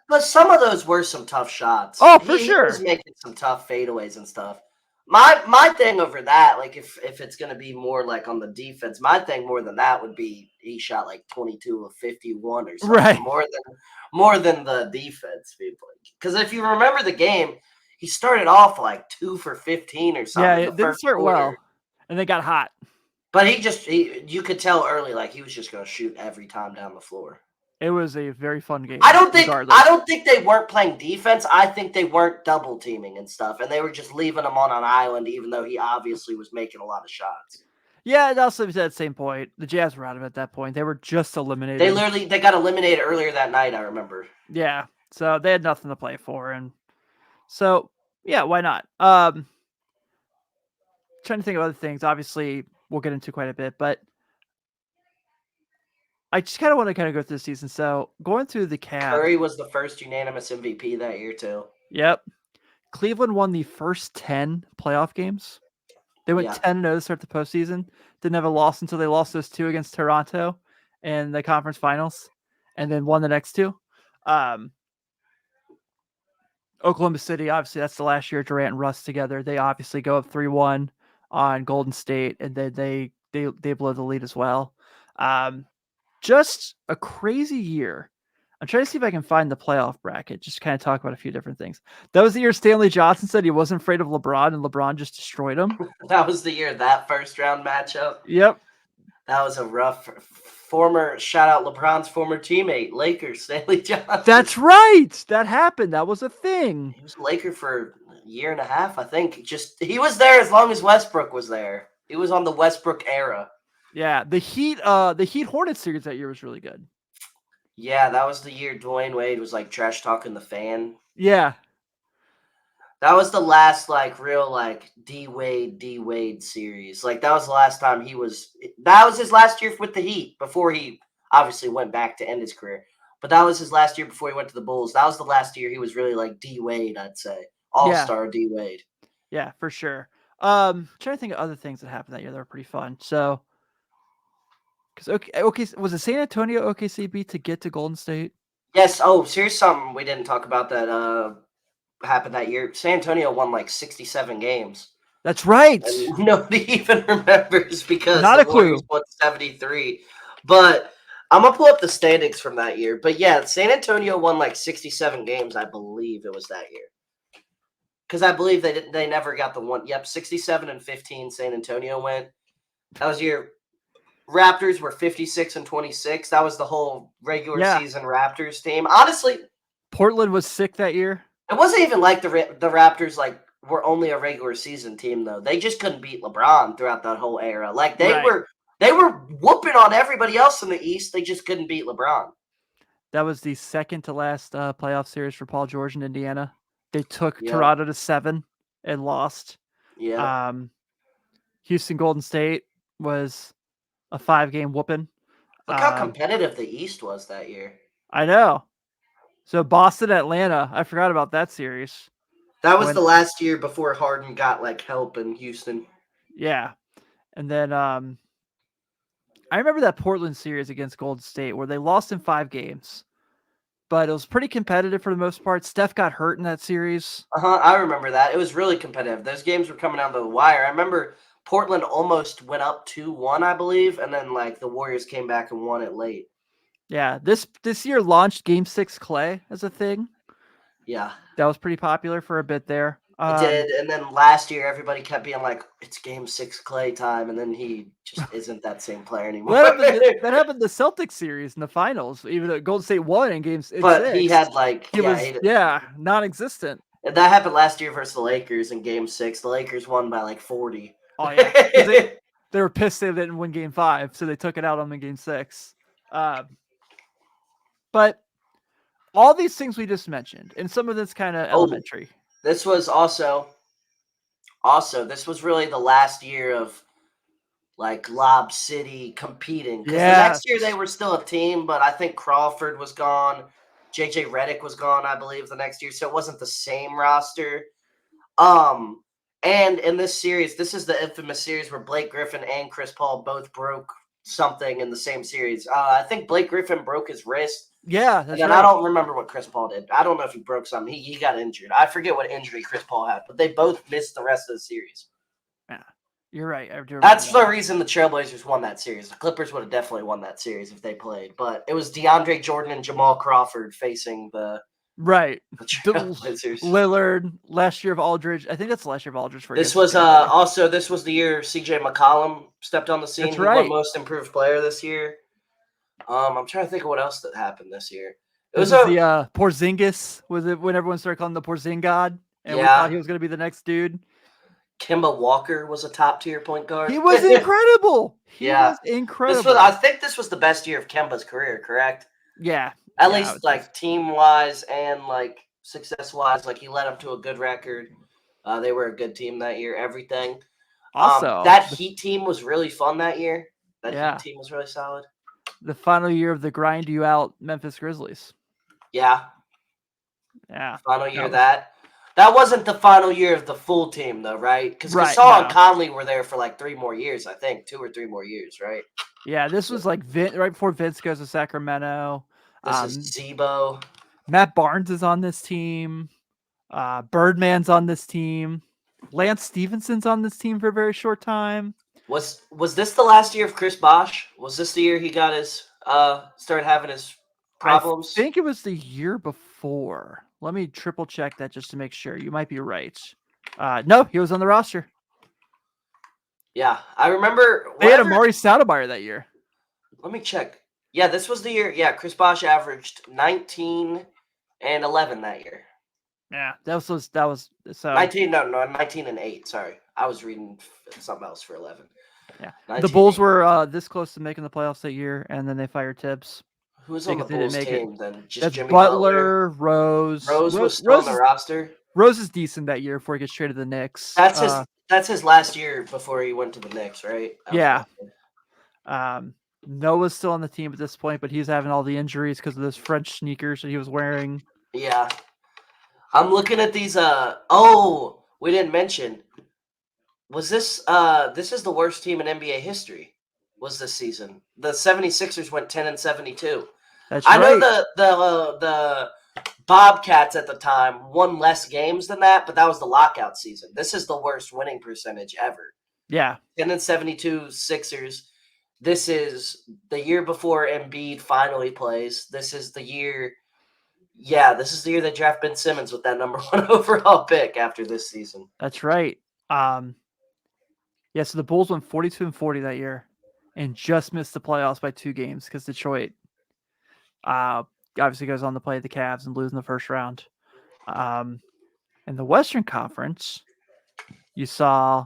Speaker 3: But some of those were some tough shots.
Speaker 2: Oh, for
Speaker 3: He
Speaker 2: sure.
Speaker 3: was making some tough fadeaways and stuff. My thing over that, like if it's gonna be more like on the defense, my thing more than that would be he shot like 22 of 51 or something.
Speaker 2: Right.
Speaker 3: More than the defense, people. Because if you remember the game, he started off like 2 for 15 or something.
Speaker 2: Yeah,
Speaker 3: in
Speaker 2: it
Speaker 3: the
Speaker 2: didn't
Speaker 3: first
Speaker 2: start
Speaker 3: quarter.
Speaker 2: well, and they got hot.
Speaker 3: But you could tell early, like he was just gonna shoot every time down the floor.
Speaker 2: It was a very fun game.
Speaker 3: I don't think they weren't playing defense. I think they weren't double teaming and stuff, and they were just leaving him on an island, even though he obviously was making a lot of shots.
Speaker 2: Yeah, and also at that same point, the Jazz were out of it at that point. They were just eliminated.
Speaker 3: They got eliminated earlier that night, I remember.
Speaker 2: Yeah, so they had nothing to play for, and so yeah, why not? Trying to think of other things. Obviously, we'll get into quite a bit, but I just kind of want to go through the season. So going through the Cavs,
Speaker 3: Curry was the first unanimous MVP that year too.
Speaker 2: Yep, Cleveland won the first 10 playoff games. They went 10-0 to start the postseason. Didn't have a loss until they lost those 2 against Toronto in the conference finals, and then won the next 2. Oklahoma City, obviously, that's the last year Durant and Russ together. They obviously go up 3-1 on Golden State, and then they blow the lead as well. Just a crazy year. I'm trying to see if I can find the playoff bracket, just kind of talk about a few different things. That was the year Stanley Johnson said he wasn't afraid of LeBron, and LeBron just destroyed him.
Speaker 3: That was the year that first round matchup.
Speaker 2: Yep.
Speaker 3: That was a rough shout out LeBron's former teammate, Lakers, Stanley Johnson.
Speaker 2: That's right. That happened. That was a thing.
Speaker 3: He was a Laker for a year and a half, I think. He was there as long as Westbrook was there. He was on the Westbrook era.
Speaker 2: Yeah, the Heat Hornets series that year was really good.
Speaker 3: Yeah, that was the year Dwayne Wade was like trash talking the fan.
Speaker 2: Yeah.
Speaker 3: That was the last real D Wade series. Like that was the last time that was his last year with the Heat before he obviously went back to end his career. But that was his last year before he went to the Bulls. That was the last year he was really like D Wade, I'd say. All-star D Wade.
Speaker 2: Yeah, for sure. Trying to think of other things that happened that year that were pretty fun. So because was it San Antonio OKC beat to get to Golden State?
Speaker 3: Yes. Oh, here's something we didn't talk about that happened that year. San Antonio won like 67 games.
Speaker 2: That's right.
Speaker 3: And nobody even remembers because
Speaker 2: Not
Speaker 3: the
Speaker 2: a clue.
Speaker 3: Warriors won 73. But I'm gonna pull up the standings from that year. But yeah, San Antonio won like 67 games. I believe it was that year. Because I believe they never got the one. Yep, 67-15. San Antonio went. That was your Raptors were 56-26. That was the whole regular season Raptors team. Honestly,
Speaker 2: Portland was sick that year.
Speaker 3: It wasn't even like the Raptors were only a regular season team though. They just couldn't beat LeBron throughout that whole era. Like they were whooping on everybody else in the East. They just couldn't beat LeBron.
Speaker 2: That was the second to last playoff series for Paul George in Indiana. They took Toronto to 7 and lost.
Speaker 3: Yeah.
Speaker 2: Houston Golden State was a 5-game whooping.
Speaker 3: Look how competitive the East was that year.
Speaker 2: I know. So Boston, Atlanta. I forgot about that series.
Speaker 3: That was the last year before Harden got like help in Houston.
Speaker 2: Yeah. And then I remember that Portland series against Golden State where they lost in 5 games. But it was pretty competitive for the most part. Steph got hurt in that series.
Speaker 3: I remember that. It was really competitive. Those games were coming down to the wire. I remember Portland almost went up 2-1, I believe, and then like the Warriors came back and won it late.
Speaker 2: Yeah, this year launched Game 6 Clay as a thing.
Speaker 3: Yeah.
Speaker 2: That was pretty popular for a bit there.
Speaker 3: It did, and then last year everybody kept being like, "It's Game 6 Clay time," and then he just isn't that same player anymore.
Speaker 2: That happened in the Celtics series in the finals. Even though Golden State won in Game 6.
Speaker 3: But he had like
Speaker 2: he was non-existent.
Speaker 3: And that happened last year versus the Lakers in Game 6. The Lakers won by like 40.
Speaker 2: Oh yeah, they were pissed they didn't win Game 5, so they took it out on them in Game 6. But all these things we just mentioned, and some of this kind of elementary.
Speaker 3: This was this was really the last year of like Lob City competing. Because the next year they were still a team, but I think Crawford was gone. JJ Redick was gone, I believe, the next year. So it wasn't the same roster. And in this series, this is the infamous series where Blake Griffin and Chris Paul both broke something in the same series. I think Blake Griffin broke his wrist.
Speaker 2: Yeah, that's
Speaker 3: right. I don't remember what Chris Paul did. I don't know if he broke something. He got injured. I forget what injury Chris Paul had, but they both missed the rest of the series.
Speaker 2: Yeah, you're right.
Speaker 3: That's the reason the Trailblazers won that series. The Clippers would have definitely won that series if they played, but it was DeAndre Jordan and Jamal Crawford facing the
Speaker 2: Trailblazers. Lillard, last year of Aldridge. I think that's the last year of Aldridge.
Speaker 3: This was this was the year CJ McCollum stepped on the scene.
Speaker 2: That's right.
Speaker 3: He won Most Improved Player this year. I'm trying to think of what else that happened this year.
Speaker 2: It was the Porzingis. Was it when everyone started calling him the Porzingod? And we thought he was going to be the next dude.
Speaker 3: Kemba Walker was a top-tier point guard.
Speaker 2: He was incredible. He was incredible.
Speaker 3: I think this was the best year of Kemba's career, correct?
Speaker 2: Yeah.
Speaker 3: At least like team-wise and like success-wise. Like he led them to a good record. They were a good team that year. Everything.
Speaker 2: Also,
Speaker 3: that Heat team was really fun that year. That Heat team was really solid.
Speaker 2: The final year of the grind you out Memphis Grizzlies.
Speaker 3: Yeah.
Speaker 2: Yeah.
Speaker 3: Final year of that. That wasn't the final year of the full team, though, right? Because Gasol and Conley were there for like 3 more years, I think. 2 or 3 more years, right?
Speaker 2: Yeah, this was like right before Vince goes to Sacramento.
Speaker 3: This is Zebo.
Speaker 2: Matt Barnes is on this team. Birdman's on this team. Lance Stevenson's on this team for a very short time.
Speaker 3: Was this the last year of Chris Bosh? Was this the year he got his started having his problems?
Speaker 2: I think it was the year before. Let me triple check that just to make sure. You might be right. No, he was on the roster.
Speaker 3: Yeah, I remember.
Speaker 2: They had Amari Stoudemire that year.
Speaker 3: Let me check. Yeah, this was the year. Yeah, Chris Bosh averaged 19 and 11 that year.
Speaker 2: Yeah, that was so
Speaker 3: 19. No, 19 and 8. Sorry, I was reading something else for 11.
Speaker 2: Yeah, the Bulls were this close to making the playoffs that year, and then they fired Tibbs.
Speaker 3: Who was on the Bulls team then? Just
Speaker 2: That's
Speaker 3: Jimmy
Speaker 2: Butler, Rose.
Speaker 3: Rose was still on the roster.
Speaker 2: Rose is decent that year before he gets traded to the Knicks.
Speaker 3: That's his last year before he went to the Knicks, right?
Speaker 2: Yeah. Noah's still on the team at this point, but he's having all the injuries because of those French sneakers that he was wearing.
Speaker 3: Yeah. I'm looking at these. We didn't mention. Was this is the worst team in NBA history? Was this season? The 76ers went 10-72.
Speaker 2: That's right.
Speaker 3: I know the Bobcats at the time won less games than that, but that was the lockout season. This is the worst winning percentage ever.
Speaker 2: Yeah.
Speaker 3: 10-72 Sixers. This is the year before Embiid finally plays. This is the year. Yeah, this is the year they draft Ben Simmons with that number 1 overall pick after this season.
Speaker 2: That's right. So the Bulls won 42-40 that year and just missed the playoffs by 2 games because Detroit obviously goes on to play the Cavs and lose in the first round. In the Western Conference, you saw,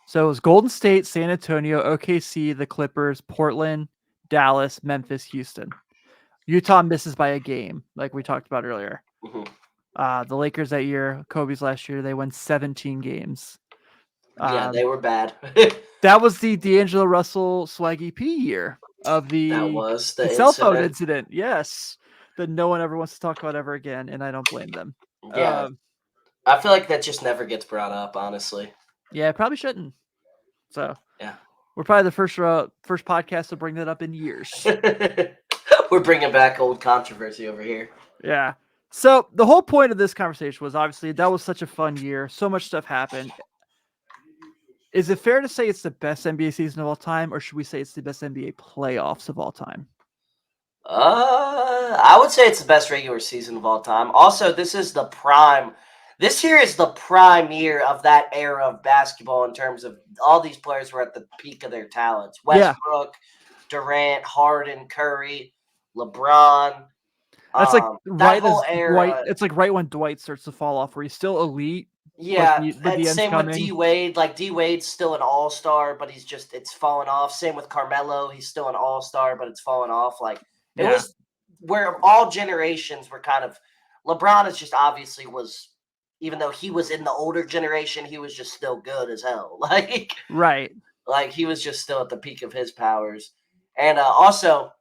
Speaker 2: so it was Golden State, San Antonio, OKC, the Clippers, Portland, Dallas, Memphis, Houston. Utah misses by a game, like we talked about earlier.
Speaker 3: Mm-hmm.
Speaker 2: The Lakers that year, Kobe's last year, they won 17 games.
Speaker 3: Yeah, they were bad.
Speaker 2: That was the D'Angelo Russell Swaggy P year of
Speaker 3: That was the
Speaker 2: cell phone
Speaker 3: incident.
Speaker 2: incident. Yes, that no one ever wants to talk about ever again, and I don't blame them.
Speaker 3: Yeah. I feel like that just never gets brought up, honestly.
Speaker 2: Yeah, probably shouldn't. So
Speaker 3: Yeah.
Speaker 2: we're probably the first podcast to bring that up in years.
Speaker 3: We're bringing back old controversy over here.
Speaker 2: Yeah. So the whole point of this conversation was obviously that was such a fun year. So much stuff happened. Is it fair to say it's the best NBA season of all time, or should we say it's the best NBA playoffs of all time?
Speaker 3: I would say it's the best regular season of all time. Also, this is the prime. This year is the prime year of that era of basketball in terms of all these players were at the peak of their talents. Westbrook, Durant, Harden, Curry, LeBron.
Speaker 2: That's like
Speaker 3: that whole era.
Speaker 2: Dwight. It's like right when Dwight starts to fall off, where he's still elite.
Speaker 3: Yeah,
Speaker 2: but the end's
Speaker 3: same
Speaker 2: coming.
Speaker 3: with D Wade. Like D Wade's still an all-star, but it's fallen off. Same with Carmelo, he's still an all-star, but it's fallen off. Like it was where all generations were kind of. LeBron is just obviously was, even though he was in the older generation, he was just still good as hell. Like like he was just still at the peak of his powers. And also,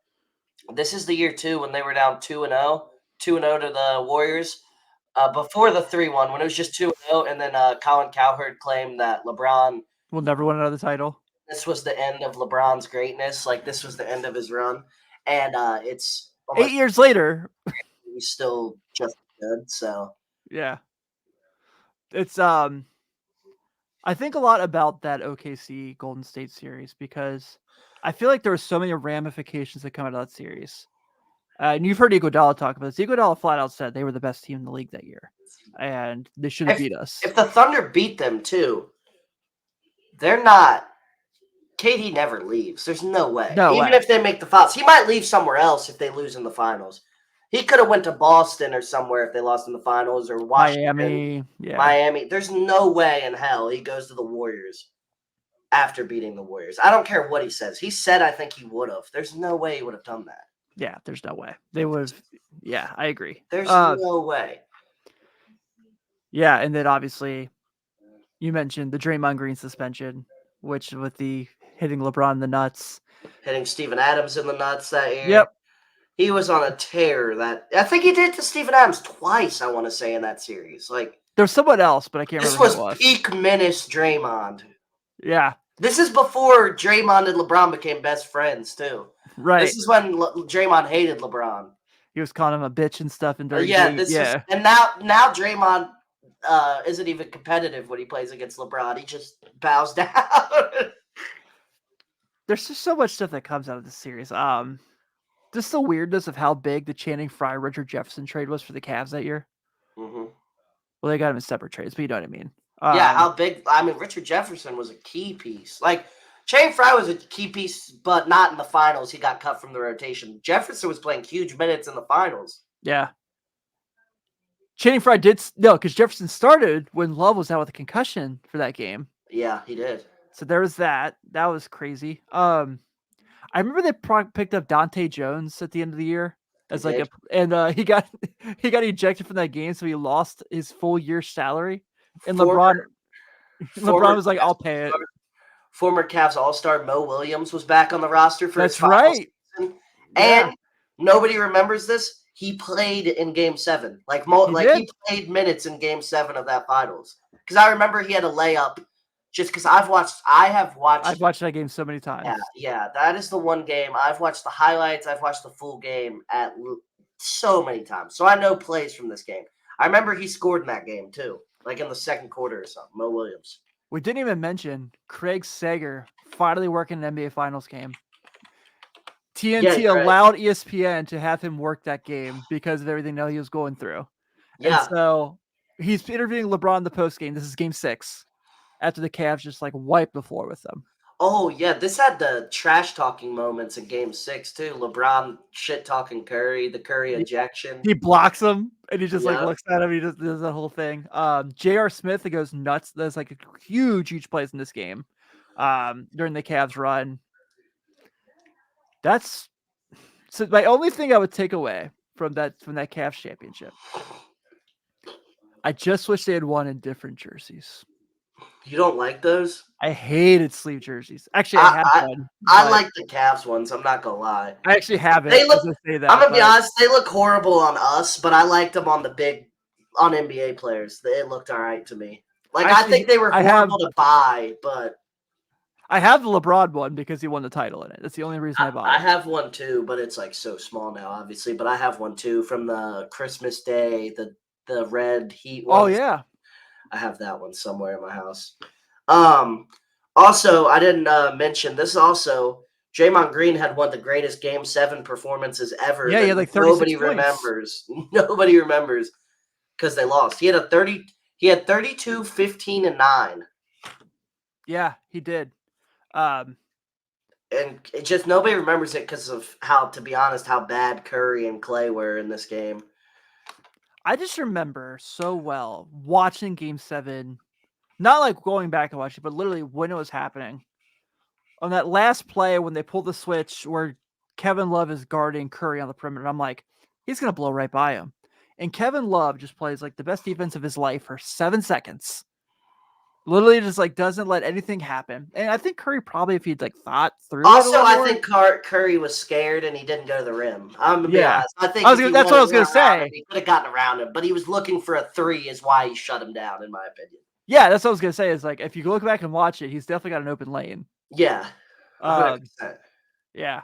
Speaker 3: this is the year too when they were down 2-0 to the Warriors. Before the 3-1, when it was just 2-0, and then Colin Cowherd claimed that LeBron
Speaker 2: will never win another title.
Speaker 3: This was the end of LeBron's greatness. Like, this was the end of his run. And it's
Speaker 2: 8 years later.
Speaker 3: He's still just good, so.
Speaker 2: Yeah. It's, I think a lot about that OKC Golden State series because I feel like there were so many ramifications that come out of that series. And you've heard Iguodala talk about this. Iguodala flat out said they were the best team in the league that year, and they should have beat us.
Speaker 3: If the Thunder beat them too, they're not. KD never leaves. There's no way. Even if they make the finals, he might leave somewhere else if they lose in the finals. He could have went to Boston or somewhere if they lost in the finals, or Washington, Miami. There's no way in hell he goes to the Warriors after beating the Warriors. I don't care what he says. He said I think he would have. There's no way he would have done that.
Speaker 2: Yeah, there's no way. They would have. Yeah, I agree.
Speaker 3: There's no way.
Speaker 2: Yeah, and then obviously you mentioned the Draymond Green suspension, which with the hitting LeBron in the nuts.
Speaker 3: Hitting Steven Adams in the nuts that year.
Speaker 2: Yep.
Speaker 3: He was on a tear that I think he did to Steven Adams twice, I want to say, in that series. Like
Speaker 2: there's someone else, but I can't remember who it was.
Speaker 3: This was peak menace Draymond.
Speaker 2: Yeah.
Speaker 3: This is before Draymond and LeBron became best friends, too.
Speaker 2: Right.
Speaker 3: This is when Draymond hated LeBron.
Speaker 2: He was calling him a bitch and stuff. And
Speaker 3: and now Draymond isn't even competitive when he plays against LeBron. He just bows down.
Speaker 2: There's just so much stuff that comes out of this series. Just the weirdness of how big the Channing Frye Richard Jefferson trade was for the Cavs that year.
Speaker 3: Mm-hmm.
Speaker 2: Well, they got him in separate trades, but you know what I mean.
Speaker 3: How big? I mean, Richard Jefferson was a key piece. Like Channing Frye was a key piece, but not in the finals. He got cut from the rotation. Jefferson was playing huge minutes in the finals.
Speaker 2: Yeah. Channing Frye because Jefferson started when Love was out with a concussion for that game.
Speaker 3: Yeah, he did.
Speaker 2: So there was that. That was crazy. I remember they picked up Dante Jones at the end of the year as he got ejected from that game, so he lost his full year's salary. And LeBron was like, "I'll pay it."
Speaker 3: Former Cavs All-Star Mo Williams was back on the roster for
Speaker 2: his finals season.
Speaker 3: And nobody remembers this. He played in Game 7. He played minutes in Game 7 of that finals. Because I remember he had a layup. Just because I've watched
Speaker 2: that game so many times.
Speaker 3: Yeah, that is the one game. I've watched the highlights. I've watched the full game so many times. So I know plays from this game. I remember he scored in that game too, like in the second quarter or something. Mo Williams.
Speaker 2: We didn't even mention Craig Sager finally working an NBA Finals game. TNT allowed ESPN to have him work that game because of everything that he was going through. Yeah. And so he's interviewing LeBron in the post game. This is Game 6. After the Cavs just like wiped the floor with them.
Speaker 3: Oh yeah, this had the trash talking moments in Game 6 too. LeBron shit talking Curry, the Curry ejection.
Speaker 2: He blocks him and he just like looks at him. He just does that whole thing. J.R. Smith, that goes nuts. There's like huge plays in this game during the Cavs run. That's so my only thing I would take away from that Cavs championship. I just wish they had won in different jerseys.
Speaker 3: You don't like those?
Speaker 2: I hated sleeve jerseys. Actually, I had one.
Speaker 3: I
Speaker 2: but
Speaker 3: like the Cavs ones. I'm not gonna lie.
Speaker 2: I actually have it.
Speaker 3: They look.
Speaker 2: As I say that,
Speaker 3: I'm gonna be
Speaker 2: but
Speaker 3: honest. They look horrible on us, but I liked them on on NBA players. They looked all right to me. Like I
Speaker 2: Actually,
Speaker 3: think they were
Speaker 2: I
Speaker 3: horrible to buy, but
Speaker 2: I have the LeBron one because he won the title in it. That's the only reason I bought
Speaker 3: I
Speaker 2: it.
Speaker 3: have one too. But it's like so small now, obviously. But I have one too from the Christmas Day, the red Heat
Speaker 2: Oh
Speaker 3: ones.
Speaker 2: yeah.
Speaker 3: I have that one somewhere in my house. Also, I didn't mention this. Also, Draymond Green had one of the greatest Game 7 performances ever.
Speaker 2: Yeah, he
Speaker 3: that
Speaker 2: had like 36
Speaker 3: nobody
Speaker 2: points.
Speaker 3: remembers. Nobody remembers because they lost. He had 32, 15, and 9.
Speaker 2: Yeah, he did.
Speaker 3: And it just nobody remembers it because of how, to be honest, how bad Curry and Clay were in this game.
Speaker 2: I just remember so well watching Game 7, not like going back and watching, but literally when it was happening. On that last play when they pulled the switch where Kevin Love is guarding Curry on the perimeter, I'm like, he's going to blow right by him. And Kevin Love just plays like the best defense of his life for 7 seconds. Literally just like doesn't let anything happen. And I think Curry probably, if he'd like thought through
Speaker 3: Also,
Speaker 2: it
Speaker 3: I think Curry was scared and he didn't go to the rim. I'm gonna be honest. I think
Speaker 2: that's what I was gonna say.
Speaker 3: He could have gotten around him, but he was looking for a 3, is why he shut him down, in my opinion.
Speaker 2: Yeah, that's what I was gonna say. Is like if you look back and watch it, he's definitely got an open lane.
Speaker 3: Yeah, 100%.
Speaker 2: Yeah.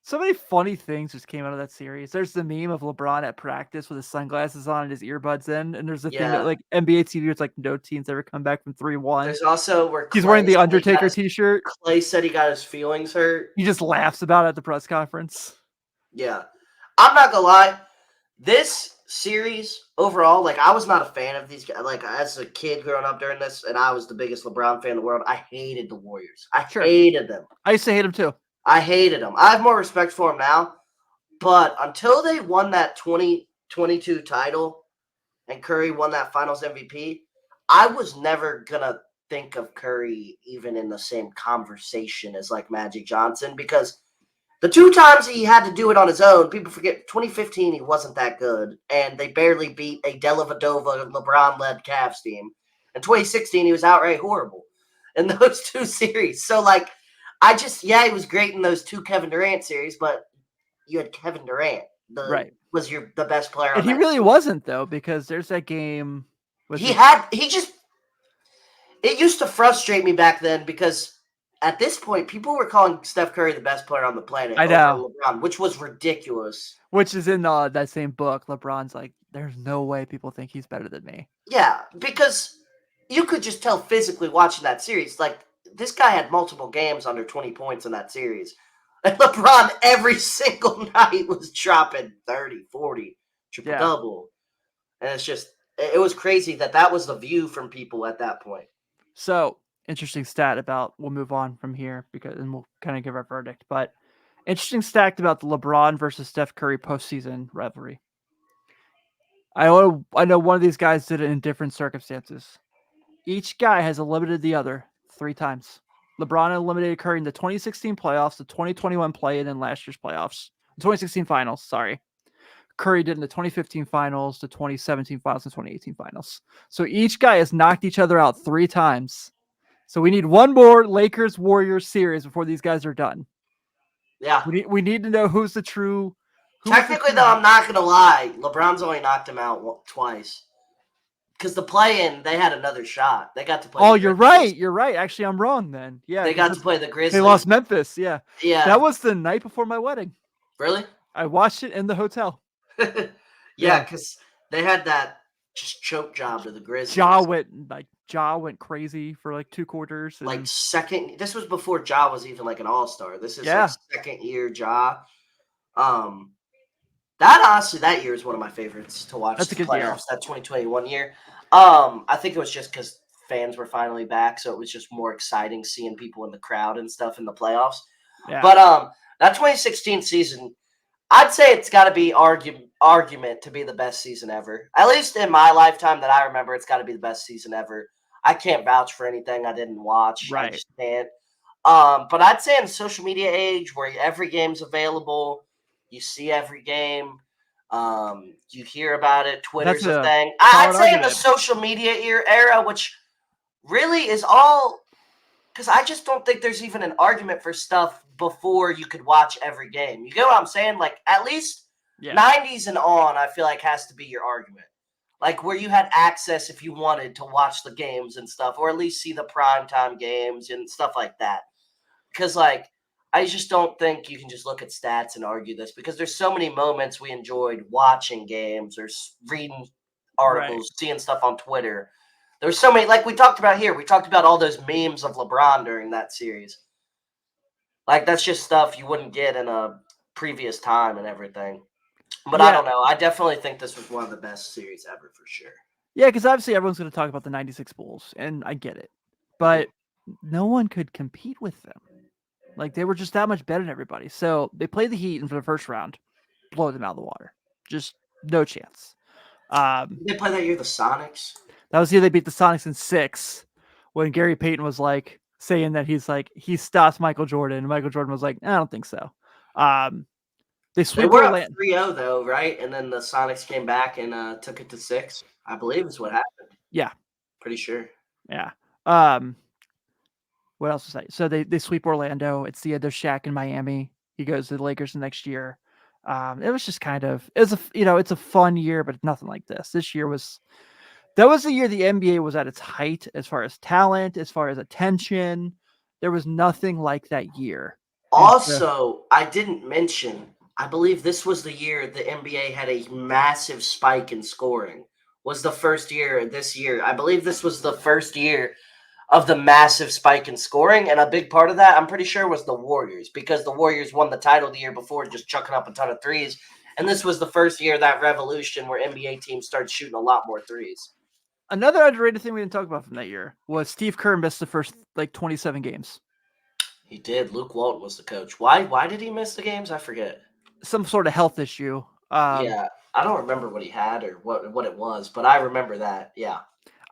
Speaker 2: So many funny things just came out of that series. There's the meme of LeBron at practice with his sunglasses on and his earbuds in, and there's the thing that like NBA TV, it's like no teams ever come back from 3-1.
Speaker 3: There's also where
Speaker 2: he's wearing the Undertaker t-shirt.
Speaker 3: Clay said he got his feelings hurt.
Speaker 2: He just laughs about it at the press conference.
Speaker 3: Yeah, I'm not gonna lie. This series overall, like I was not a fan of these guys. Like as a kid growing up during this, and I was the biggest LeBron fan in the world. I hated the Warriors. I hated them.
Speaker 2: I used to hate them too.
Speaker 3: I hated them. I have more respect for them now. But until they won that 2022 title and Curry won that Finals MVP, I was never going to think of Curry even in the same conversation as like Magic Johnson, because the 2 times he had to do it on his own, people forget 2015 he wasn't that good, and they barely beat a Dellavedova LeBron-led Cavs team. In 2016, he was outright horrible in those 2 series. So like, he was great in those 2 Kevin Durant series, but you had Kevin Durant. Was the best player on
Speaker 2: and he really wasn't, though, because there's that game.
Speaker 3: It used to frustrate me back then because at this point, people were calling Steph Curry the best player on the planet.
Speaker 2: I know.
Speaker 3: Over LeBron, which was ridiculous.
Speaker 2: Which is in that same book. LeBron's like, there's no way people think he's better than me.
Speaker 3: Yeah, because you could just tell physically watching that series, like, this guy had multiple games under 20 points in that series. And LeBron every single night was dropping 30, 40, triple-double. And it's just, it was crazy that was the view from people at that point.
Speaker 2: So, interesting stat about, we'll move on from here and we'll kind of give our verdict. But interesting stat about the LeBron versus Steph Curry postseason rivalry. I know one of these guys did it in different circumstances. Each guy has eliminated the other 3 times. LeBron eliminated Curry in the 2016 playoffs, the 2021 play-in, and last year's playoffs. The 2016 finals, sorry. Curry did in the 2015 finals, the 2017 finals, and 2018 finals. So each guy has knocked each other out 3 times. So we need one more Lakers-Warriors series before these guys are done.
Speaker 3: Yeah.
Speaker 2: We need to know who's the true...
Speaker 3: Technically, though, I'm not going to lie. LeBron's only knocked him out twice. Because the play-in, they had another shot. They got to play.
Speaker 2: Oh, you're right. You're right. Actually, I'm wrong then. Yeah,
Speaker 3: they got to play the Grizzlies.
Speaker 2: They lost Memphis. Yeah.
Speaker 3: Yeah.
Speaker 2: That was the night before my wedding.
Speaker 3: Really?
Speaker 2: I watched it in the hotel.
Speaker 3: Yeah, because they had that just choke job to the Grizzlies.
Speaker 2: Ja went crazy for like 2 quarters.
Speaker 3: Like second. This was before Ja was even like an all-star. This is like second year Ja. That year is one of my favorites to watch.
Speaker 2: That's a good
Speaker 3: playoffs,
Speaker 2: year.
Speaker 3: That 2021 year. I think it was just because fans were finally back, so it was just more exciting seeing people in the crowd and stuff in the playoffs.
Speaker 2: Yeah.
Speaker 3: But that 2016 season, I'd say it's got to be argument to be the best season ever. At least in my lifetime that I remember, it's got to be the best season ever. I can't vouch for anything I didn't watch.
Speaker 2: Right.
Speaker 3: I just can't. But I'd say in the social media age where every game's available, you see every game, you hear about it, Twitter's a thing. I'd say in the social media era, which really is all because I just don't think there's even an argument for stuff before you could watch every game. You get what I'm saying? Like, at least 90s and on, I feel like has to be your argument. Like, where you had access if you wanted to watch the games and stuff, or at least see the primetime games and stuff like that. Because, like, I just don't think you can just look at stats and argue this because there's so many moments we enjoyed watching games or reading articles, seeing stuff on Twitter. There's so many, like we talked about here. We talked about all those memes of LeBron during that series. Like, that's just stuff you wouldn't get in a previous time and everything. But I don't know. I definitely think this was one of the best series ever for sure.
Speaker 2: Yeah, because obviously everyone's going to talk about the 96 Bulls, and I get it. But no one could compete with them. Like, they were just that much better than everybody. So they played the Heat in for the first round, blow them out of the water. Just no chance.
Speaker 3: Did they play that year the Sonics?
Speaker 2: That was the year they beat the Sonics in 6 when Gary Payton was like saying that he stops Michael Jordan. And Michael Jordan was like, I don't think so. They
Speaker 3: were up 3-0 though, right? And then the Sonics came back and took it to 6. I believe is what happened.
Speaker 2: Yeah.
Speaker 3: Pretty sure.
Speaker 2: Yeah. What else was that? So they sweep Orlando. It's the end of Shaq in Miami. He goes to the Lakers the next year. It was just it's a fun year, but nothing like this. That was the year the NBA was at its height as far as talent, as far as attention. There was nothing like that year.
Speaker 3: Also, I didn't mention, I believe this was the year the NBA had a massive spike in scoring. Was the first year this year. I believe this was the first year of the massive spike in scoring, and a big part of that, I'm pretty sure, was the Warriors, because the Warriors won the title the year before just chucking up a ton of threes, and this was the first year of that revolution where NBA teams started shooting a lot more threes.
Speaker 2: Another underrated thing we didn't talk about from that year was Steve Kerr missed the first 27 games.
Speaker 3: He did. Luke Walton was the coach. Why did he miss the games? I forget.
Speaker 2: Some sort of health issue.
Speaker 3: Yeah, I don't remember what he had or what it was, but I remember that. Yeah.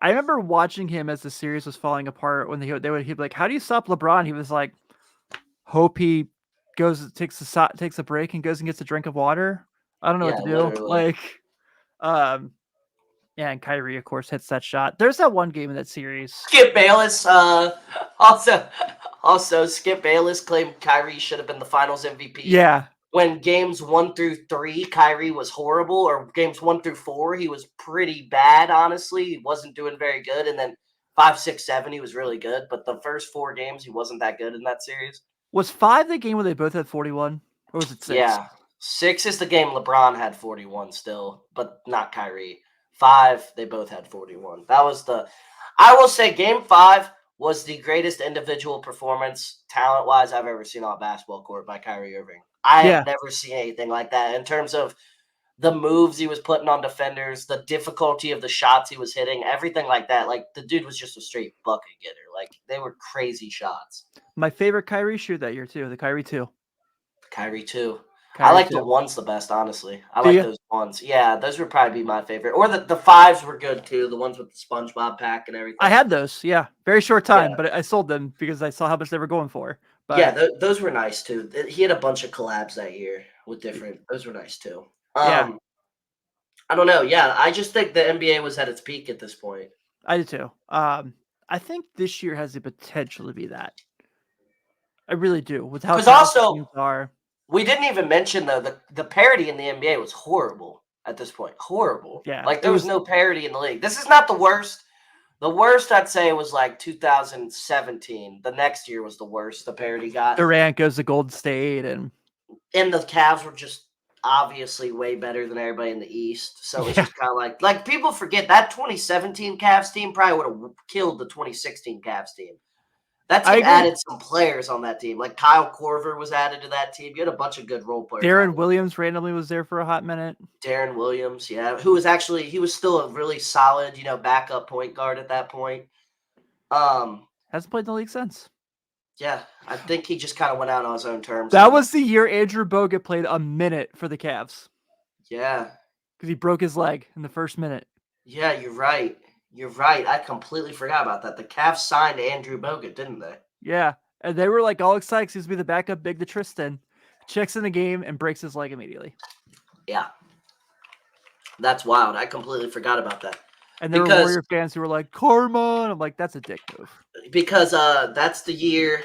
Speaker 2: I remember watching him as the series was falling apart when he'd be like, "How do you stop LeBron?" He was like, "Hope takes a break and goes and gets a drink of water." I don't know what to do.
Speaker 3: Literally.
Speaker 2: Yeah, and Kyrie, of course, hits that shot. There's that one game in that series.
Speaker 3: Skip Bayless, also Skip Bayless claimed Kyrie should have been the Finals MVP.
Speaker 2: Yeah.
Speaker 3: When games 1 through 3, Kyrie was horrible, or games 1 through 4, he was pretty bad, honestly. He wasn't doing very good. And then 5, 6, 7, he was really good. But the first 4 games, he wasn't that good in that series.
Speaker 2: Was 5 the game where they both had 41? Or was it 6?
Speaker 3: Yeah. 6 is the game LeBron had 41 still, but not Kyrie. 5, they both had 41. That was I will say game 5 was the greatest individual performance, talent-wise, I've ever seen on a basketball court by Kyrie Irving. I have never seen anything like that in terms of the moves he was putting on defenders, the difficulty of the shots he was hitting, everything like that. Like, the dude was just a straight bucket getter. Like, they were crazy shots.
Speaker 2: My favorite Kyrie shoot that year, too. The Kyrie 2.
Speaker 3: Kyrie 2. I like the ones the best, honestly. I like those ones. Yeah, those would probably be my favorite. Or the 5s were good, too. The ones with the SpongeBob pack and everything.
Speaker 2: I had those, yeah. Very short time, but I sold them because I saw how much they were going for. But
Speaker 3: yeah, those were nice, too. He had a bunch of collabs that year with different – those were nice, too.
Speaker 2: Yeah.
Speaker 3: I don't know. Yeah, I just think the NBA was at its peak at this point.
Speaker 2: I do, too. I think this year has the potential to be that. I really do. With how
Speaker 3: also
Speaker 2: are.
Speaker 3: We didn't even mention, though, the parity in the NBA was horrible at this point. Horrible.
Speaker 2: Yeah.
Speaker 3: Like, there was no parity in the league. This is not the worst. The worst, I'd say, was like 2017. The next year was the worst the parity got.
Speaker 2: Durant goes to Golden State. And
Speaker 3: the Cavs were just obviously way better than everybody in the East. So it's just kind of like people forget that 2017 Cavs team probably would have killed the 2016 Cavs team. That team added some players on that team. Like Kyle Korver was added to that team. You had a bunch of good role players.
Speaker 2: Darren Williams randomly was there for a hot minute.
Speaker 3: Darren Williams, yeah. Who was actually, he was still a really solid, backup point guard at that point.
Speaker 2: Hasn't played in the league since.
Speaker 3: Yeah, I think he just kind of went out on his own terms.
Speaker 2: That was the year Andrew Bogut played a minute for the Cavs.
Speaker 3: Yeah.
Speaker 2: Because he broke his leg in the first minute.
Speaker 3: Yeah, you're right. You're right. I completely forgot about that. The Cavs signed Andrew Bogut, didn't they?
Speaker 2: Yeah. And they were like all excited because he was be the backup big to Tristan. Checks in the game and breaks his leg immediately.
Speaker 3: Yeah. That's wild. I completely forgot about that.
Speaker 2: And there were
Speaker 3: Because
Speaker 2: Warrior fans who were like, "Karma." And I'm like, that's a dick move.
Speaker 3: that's the year.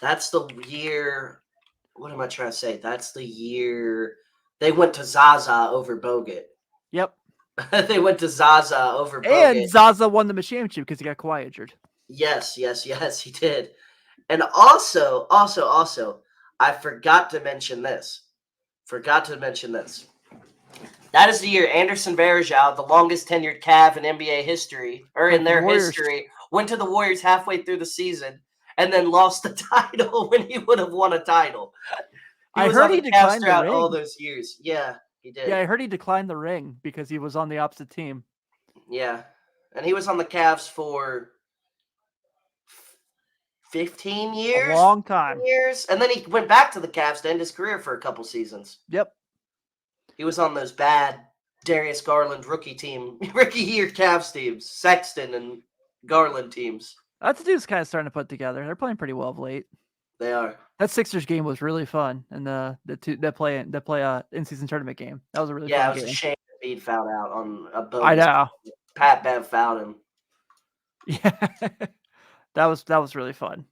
Speaker 3: That's the year. What am I trying to say? That's the year they went to Zaza over Bogut.
Speaker 2: Yep.
Speaker 3: They went to Zaza over
Speaker 2: And
Speaker 3: Bogut.
Speaker 2: Zaza won the championship because he got Kawhi injured.
Speaker 3: Yes, he did. And also, I forgot to mention this. That is the year Anderson Varejao, the longest tenured Cav in NBA history, or in their history, went to the Warriors halfway through the season and then lost the title when he would have won a title.
Speaker 2: I heard he declined the ring
Speaker 3: all those years. Yeah, he did.
Speaker 2: Yeah, I heard he declined the ring because he was on the opposite team.
Speaker 3: Yeah, and he was on the Cavs for 15 years.
Speaker 2: A long time.
Speaker 3: And then he went back to the Cavs to end his career for a couple seasons.
Speaker 2: Yep.
Speaker 3: He was on those bad Darius Garland rookie year Cavs teams, Sexton and Garland teams.
Speaker 2: That's the dude's kind of starting to put together. They're playing pretty well of late.
Speaker 3: They are.
Speaker 2: That Sixers game was really fun, and the play in-season tournament game. That was a really fun game.
Speaker 3: Yeah, it was a shame that Embiid fouled out on a bonus.
Speaker 2: I know.
Speaker 3: Pat Bev fouled him.
Speaker 2: Yeah, that was really fun.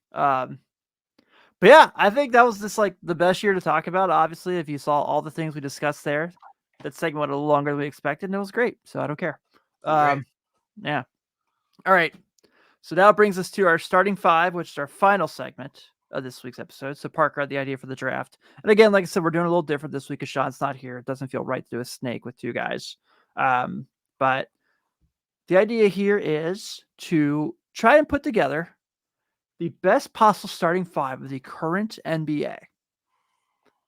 Speaker 2: But yeah, I think that was just like the best year to talk about. Obviously, if you saw all the things we discussed there, that segment went a little longer than we expected, and it was great. So I don't care. Yeah. All right. So that brings us to our starting five, which is our final segment of this week's episode. So Parker had the idea for the draft. And again, like I said, we're doing a little different this week because Sean's not here. It doesn't feel right to do a snake with two guys. But the idea here is to try and put together the best possible starting five of the current NBA.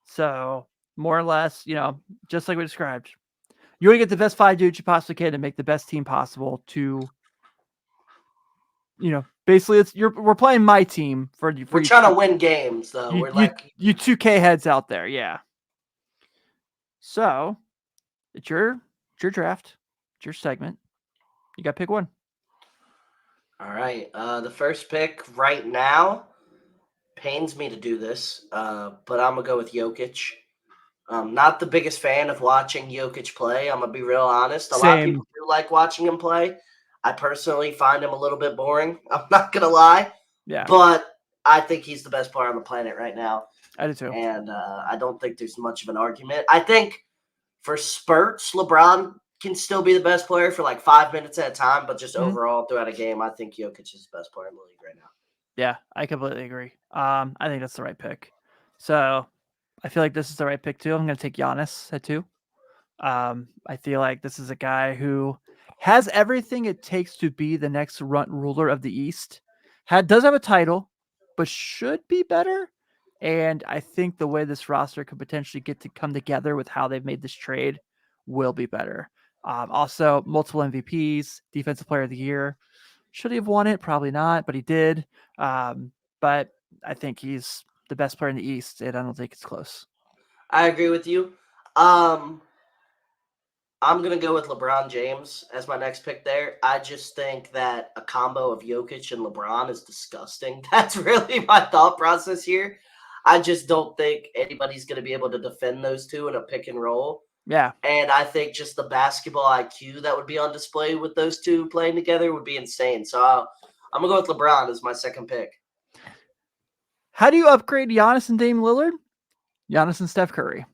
Speaker 2: So more or less, just like we described, you want to get the best five dudes you possibly can to make the best team possible to, basically we're playing my team for
Speaker 3: we're trying to win games though.
Speaker 2: We're like you 2K heads out there. Yeah. So it's your draft. It's your segment. You got to pick one.
Speaker 3: All right. The first pick right now pains me to do this, but I'm going to go with Jokic. Not the biggest fan of watching Jokic play. I'm going to be real honest. A lot of people do like watching him play. I personally find him a little bit boring. I'm not going to lie.
Speaker 2: Yeah.
Speaker 3: But I think he's the best player on the planet right now.
Speaker 2: I do too.
Speaker 3: And I don't think there's much of an argument. I think for spurts, LeBron can still be the best player for like 5 minutes at a time, but just overall throughout a game, I think Jokic is the best player in the league right now.
Speaker 2: Yeah, I completely agree. I think that's the right pick. So I feel like this is the right pick too. I'm going to take Giannis at 2. I feel like this is a guy who has everything it takes to be the next ruler of the East. Does have a title, but should be better. And I think the way this roster could potentially get to come together with how they've made this trade will be better. Also, multiple MVPs, Defensive Player of the Year. Should he have won it? Probably not, but he did. But I think he's the best player in the East, and I don't think it's close.
Speaker 3: I agree with you. I'm going to go with LeBron James as my next pick there. I just think that a combo of Jokic and LeBron is disgusting. That's really my thought process here. I just don't think anybody's going to be able to defend those two in a pick and roll.
Speaker 2: Yeah.
Speaker 3: And I think just the basketball IQ that would be on display with those two playing together would be insane. So I'm going to go with LeBron as my second pick.
Speaker 2: How do you upgrade Giannis and Dame Lillard? Giannis and Steph Curry.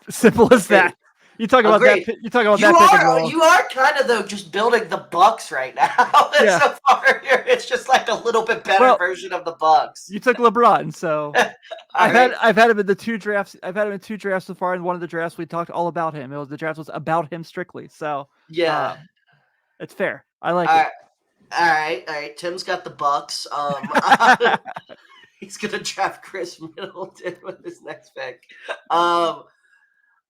Speaker 2: Simple as that. You talk about that. You talk about that pick and roll.
Speaker 3: You are kind of though just building the Bucks right now.
Speaker 2: Yeah.
Speaker 3: So far, it's just like a little bit better version of the Bucks.
Speaker 2: You took LeBron, so I've had him in the 2 drafts. I've had him in 2 drafts so far. In one of the drafts, we talked all about him. The draft was about him strictly. So
Speaker 3: yeah,
Speaker 2: it's fair. I like it.
Speaker 3: All right. Tim's got the Bucks. He's gonna draft Chris Middleton with his next pick.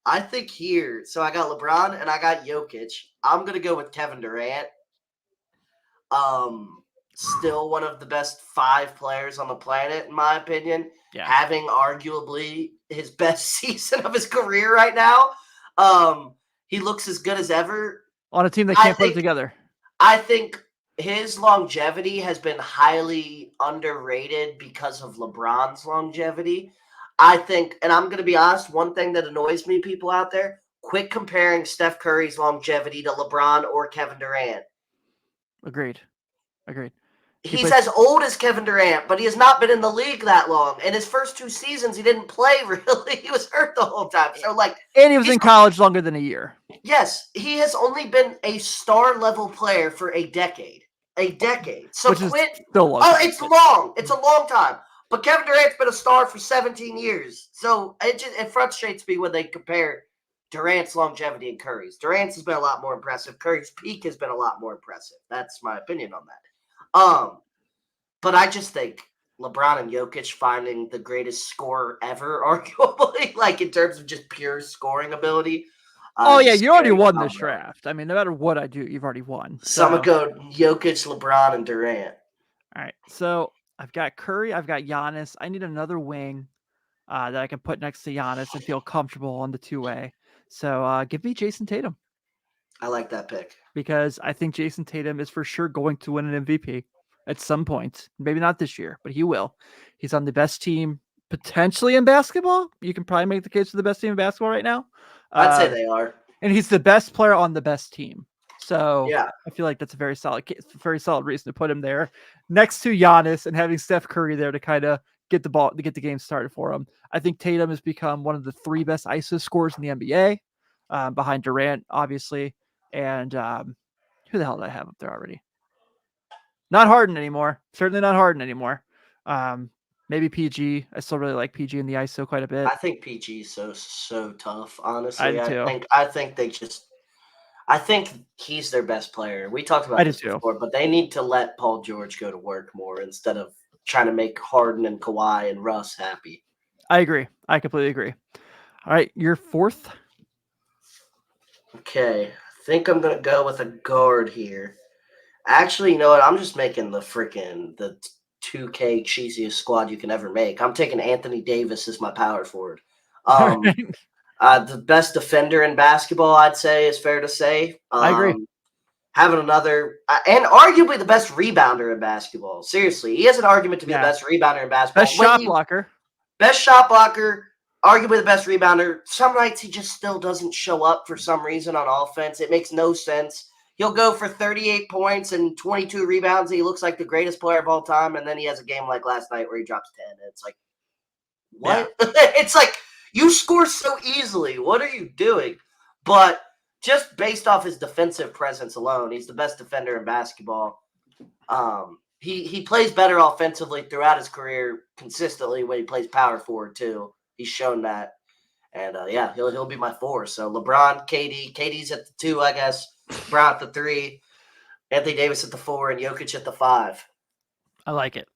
Speaker 3: I think here, so I got LeBron and I got Jokic. I'm going to go with Kevin Durant. Still one of the best 5 players on the planet, in my opinion.
Speaker 2: Yeah.
Speaker 3: Having arguably his best season of his career right now. He looks as good as ever.
Speaker 2: On a team that can't put it together.
Speaker 3: I think his longevity has been highly underrated because of LeBron's longevity. I think, and I'm going to be honest, one thing that annoys me, people out there, quit comparing Steph Curry's longevity to LeBron or Kevin Durant.
Speaker 2: Agreed.
Speaker 3: He's as old as Kevin Durant, but he has not been in the league that long. In his first 2 seasons, he didn't play really. He was hurt the whole time. So,
Speaker 2: and he was in college longer than a year.
Speaker 3: Yes, he has only been a star-level player for a decade. So
Speaker 2: Which is still long.
Speaker 3: It's long. It's a long time. But Kevin Durant's been a star for 17 years. So it frustrates me when they compare Durant's longevity and Curry's. Durant's has been a lot more impressive. Curry's peak has been a lot more impressive. That's my opinion on that. But I just think LeBron and Jokic finding the greatest scorer ever, arguably, like in terms of just pure scoring ability.
Speaker 2: You already won this draft. I mean, no matter what I do, you've already won.
Speaker 3: So I'm going to go Jokic, LeBron, and Durant.
Speaker 2: All right. So I've got Curry. I've got Giannis. I need another wing that I can put next to Giannis and feel comfortable on the 2-way. So give me Jason Tatum.
Speaker 3: I like that pick.
Speaker 2: Because I think Jason Tatum is for sure going to win an MVP at some point. Maybe not this year, but he will. He's on the best team potentially in basketball. You can probably make the case for the best team in basketball right now.
Speaker 3: I'd say they are.
Speaker 2: And he's the best player on the best team. So
Speaker 3: yeah,
Speaker 2: I feel like that's a very solid reason to put him there next to Giannis and having Steph Curry there to kind of get the game started for him. I think Tatum has become one of the 3 best ISO scorers in the NBA, behind Durant, obviously. And who the hell did I have up there already? Not Harden anymore. Certainly not Harden anymore. Maybe PG. I still really like PG in the ISO quite a bit.
Speaker 3: I think PG is so tough, honestly.
Speaker 2: I do too.
Speaker 3: I think he's their best player. We talked about this before, but they need to let Paul George go to work more instead of trying to make Harden and Kawhi and Russ happy.
Speaker 2: I agree. I completely agree. All right, your 4th.
Speaker 3: Okay, I think I'm going to go with a guard here. Actually, you know what? I'm just making the 2K cheesiest squad you can ever make. I'm taking Anthony Davis as my power forward. The best defender in basketball, I'd say, is fair to say.
Speaker 2: I agree.
Speaker 3: Having another, and arguably the best rebounder in basketball. Seriously, he has an argument to be the best rebounder in basketball.
Speaker 2: Best shot blocker.
Speaker 3: Best shot blocker, arguably the best rebounder. Some nights he just still doesn't show up for some reason on offense. It makes no sense. He'll go for 38 points and 22 rebounds. He looks like the greatest player of all time, and then he has a game like last night where he drops 10. And it's like, what? Yeah. It's like, you score so easily. What are you doing? But just based off his defensive presence alone, he's the best defender in basketball. He plays better offensively throughout his career consistently when he plays power forward too. He's shown that. And he'll be my 4. So LeBron, KD's at the 2, I guess. LeBron at the 3, Anthony Davis at the 4, and Jokic at the 5.
Speaker 2: I like it.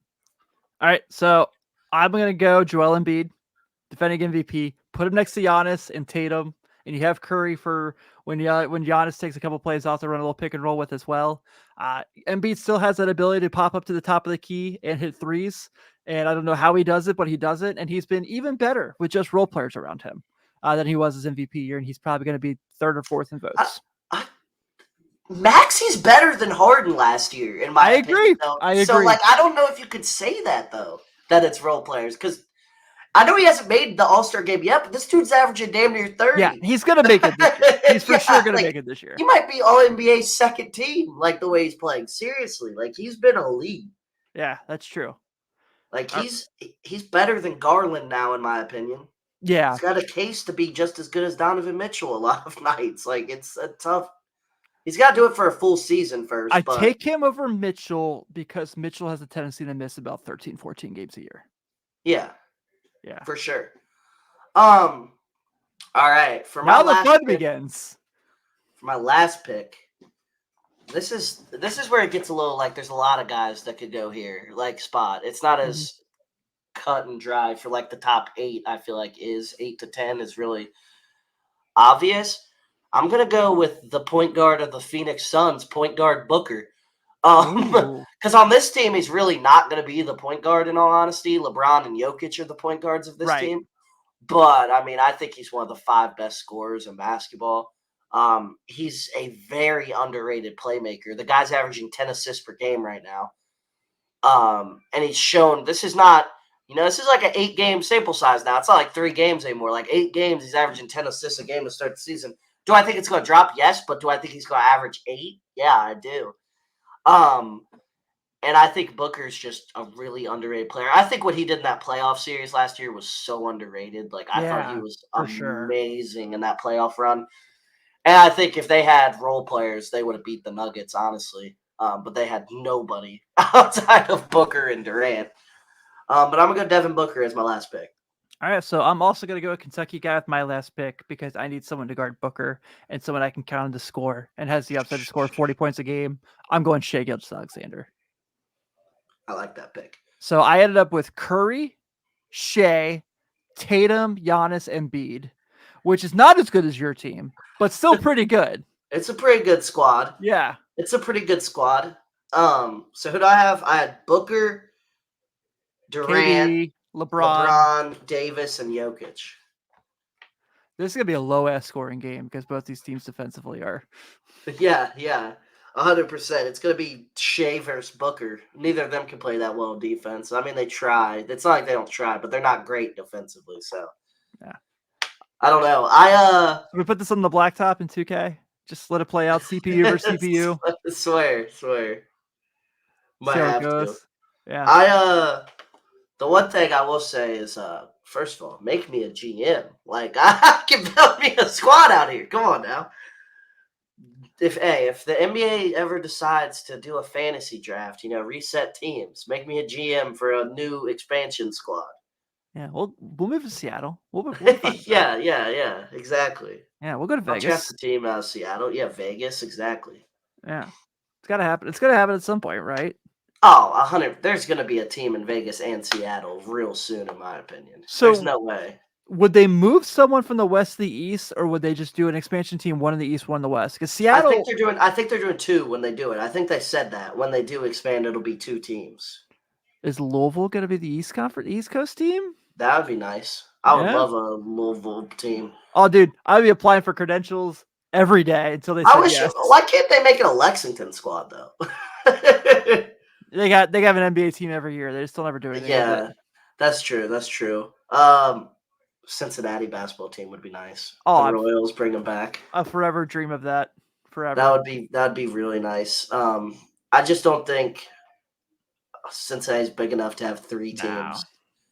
Speaker 2: All right, so I'm gonna go Joel Embiid, defending MVP. Put him next to Giannis and Tatum, and you have Curry for when Giannis takes a couple plays off to run a little pick and roll with as well. Embiid still has that ability to pop up to the top of the key and hit threes, and I don't know how he does it, but he does it, and he's been even better with just role players around him than he was his MVP year, and he's probably going to be 3rd or 4th in votes.
Speaker 3: Maxey's better than Harden last year, in my opinion.
Speaker 2: I agree.
Speaker 3: So, I don't know if you could say that, though, that it's role players, because I know he hasn't made the All-Star game yet, but this dude's averaging damn near 30.
Speaker 2: Yeah, he's going to make it this year. He's for sure going to make it this year.
Speaker 3: He might be All-NBA's 2nd team, the way he's playing. Seriously, he's been elite.
Speaker 2: Yeah, that's true.
Speaker 3: He's better than Garland now, in my opinion.
Speaker 2: Yeah.
Speaker 3: He's got a case to be just as good as Donovan Mitchell a lot of nights. It's a tough. He's got to do it for a full season first.
Speaker 2: I take him over Mitchell because Mitchell has a tendency to miss about 13, 14 games a year.
Speaker 3: Yeah.
Speaker 2: Yeah.
Speaker 3: For sure. All right.
Speaker 2: Now the fun begins.
Speaker 3: For my last pick, this is where it gets a little there's a lot of guys that could go here, spot. It's not as cut and dry for the top 8. I feel like is 8 to 10 is really obvious. I'm gonna go with the point guard of the Phoenix Suns, point guard Booker. Because on this team, he's really not gonna be the point guard. In all honesty, LeBron and Jokic are the point guards of this team. But I think he's one of the 5 best scorers in basketball. He's a very underrated playmaker. The guy's averaging 10 assists per game right now. And he's shown this is not You know, this is like an 8-game sample size now. It's not like 3 games anymore. Like 8 games, he's averaging 10 assists a game to start the season. Do I think it's going to drop? Yes, but do I think he's going to average 8? Yeah, I do. And I think Booker's just a really underrated player. I think what he did in that playoff series last year was so underrated. Like, I thought he was amazing in that playoff run. And I think if they had role players, they would have beat the Nuggets, honestly. But they had nobody outside of Booker and Durant. But I'm going to go Devin Booker as my last pick.
Speaker 2: All right, so I'm also going to go a Kentucky guy with my last pick because I need someone to guard Booker and someone I can count on to score and has the upside to score 40 points a game. I'm going Shai Gilgeous-Alexander.
Speaker 3: I like that pick.
Speaker 2: So I ended up with Curry, Shea, Tatum, Giannis, and Embiid, which is not as good as your team, but still pretty good.
Speaker 3: It's a pretty good squad.
Speaker 2: Yeah.
Speaker 3: It's a pretty good squad. So who do I have? I had Booker, Durant,
Speaker 2: KD, LeBron,
Speaker 3: Davis, and Jokic.
Speaker 2: This is going to be a low-ass scoring game because both these teams defensively are.
Speaker 3: Yeah, 100%. It's going to be Shea versus Booker. Neither of them can play that well defense. I mean, they try. It's not like they don't try, but they're not great defensively. So,
Speaker 2: yeah.
Speaker 3: I don't know.
Speaker 2: We put this on the blacktop in 2K. Just let it play out. CPU versus CPU.
Speaker 3: Swear. Might have to.
Speaker 2: Yeah.
Speaker 3: The one thing I will say is, first of all, make me a GM. Like, I can build me a squad out here. Come on now. If the NBA ever decides to do a fantasy draft, reset teams, make me a GM for a new expansion squad.
Speaker 2: Yeah, we'll move to Seattle. We'll
Speaker 3: yeah, exactly.
Speaker 2: Yeah, we'll go to Vegas.
Speaker 3: Draft the team out of Seattle. Yeah, Vegas, exactly.
Speaker 2: Yeah, it's gotta happen. It's gonna happen at some point, right?
Speaker 3: Oh, 100. There's gonna be a team in Vegas and Seattle real soon, in my opinion. So there's no way.
Speaker 2: Would they move someone from the West to the East, or would they just do an expansion team, one in the East, one in the West? Because Seattle,
Speaker 3: I think they're doing 2 when they do it. I think they said that when they do expand, it'll be 2 teams.
Speaker 2: Is Louisville going to be the East Coast team?
Speaker 3: That would be nice. I would love a Louisville team.
Speaker 2: Oh, dude, I'd be applying for credentials every day until they. Yes.
Speaker 3: Why can't they make it a Lexington squad though?
Speaker 2: They have an NBA team every year. They still never do anything.
Speaker 3: Yeah, that's true. Cincinnati basketball team would be nice.
Speaker 2: Oh,
Speaker 3: the Royals bring them back.
Speaker 2: I forever dream of that. Forever.
Speaker 3: That'd be really nice. I just don't think Cincinnati's big enough to have 3 teams.
Speaker 2: No,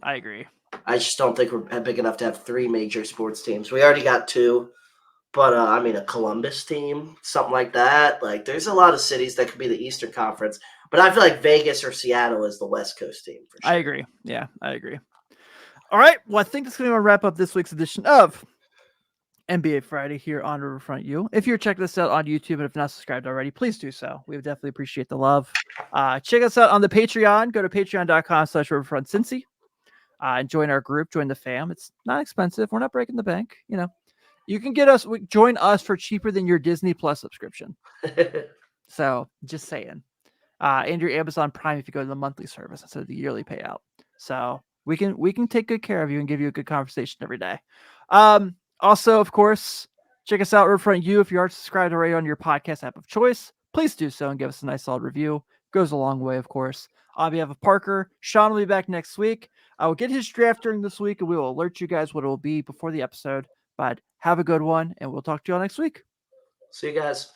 Speaker 2: I agree.
Speaker 3: I just don't think we're big enough to have 3 major sports teams. We already got 2, but I mean a Columbus team, something like that. Like there's a lot of cities that could be the Eastern Conference, but I feel like Vegas or Seattle is the West Coast team for sure.
Speaker 2: I agree. Yeah, I agree. All right. Well, I think that's going to wrap up this week's edition of NBA Friday here on Riverfront U. If you're checking us out on YouTube and if not subscribed already, please do so. We would definitely appreciate the love. Check us out on the Patreon. Go to patreon.com/RiverfrontCincy. And join our group, join the fam. It's not expensive. We're not breaking the bank. You can join us for cheaper than your Disney Plus subscription. So just saying. And your Amazon Prime if you go to the monthly service instead of the yearly payout. So we can take good care of you and give you a good conversation every day. Also, of course, check us out Riverfront U. If you aren't subscribed already on your podcast app of choice, please do so and give us a nice solid review. Goes a long way, of course. On behalf of Parker, Sean will be back next week. I will get his draft during this week, and we will alert you guys what it will be before the episode. But have a good one, and we'll talk to you all next week.
Speaker 3: See you guys.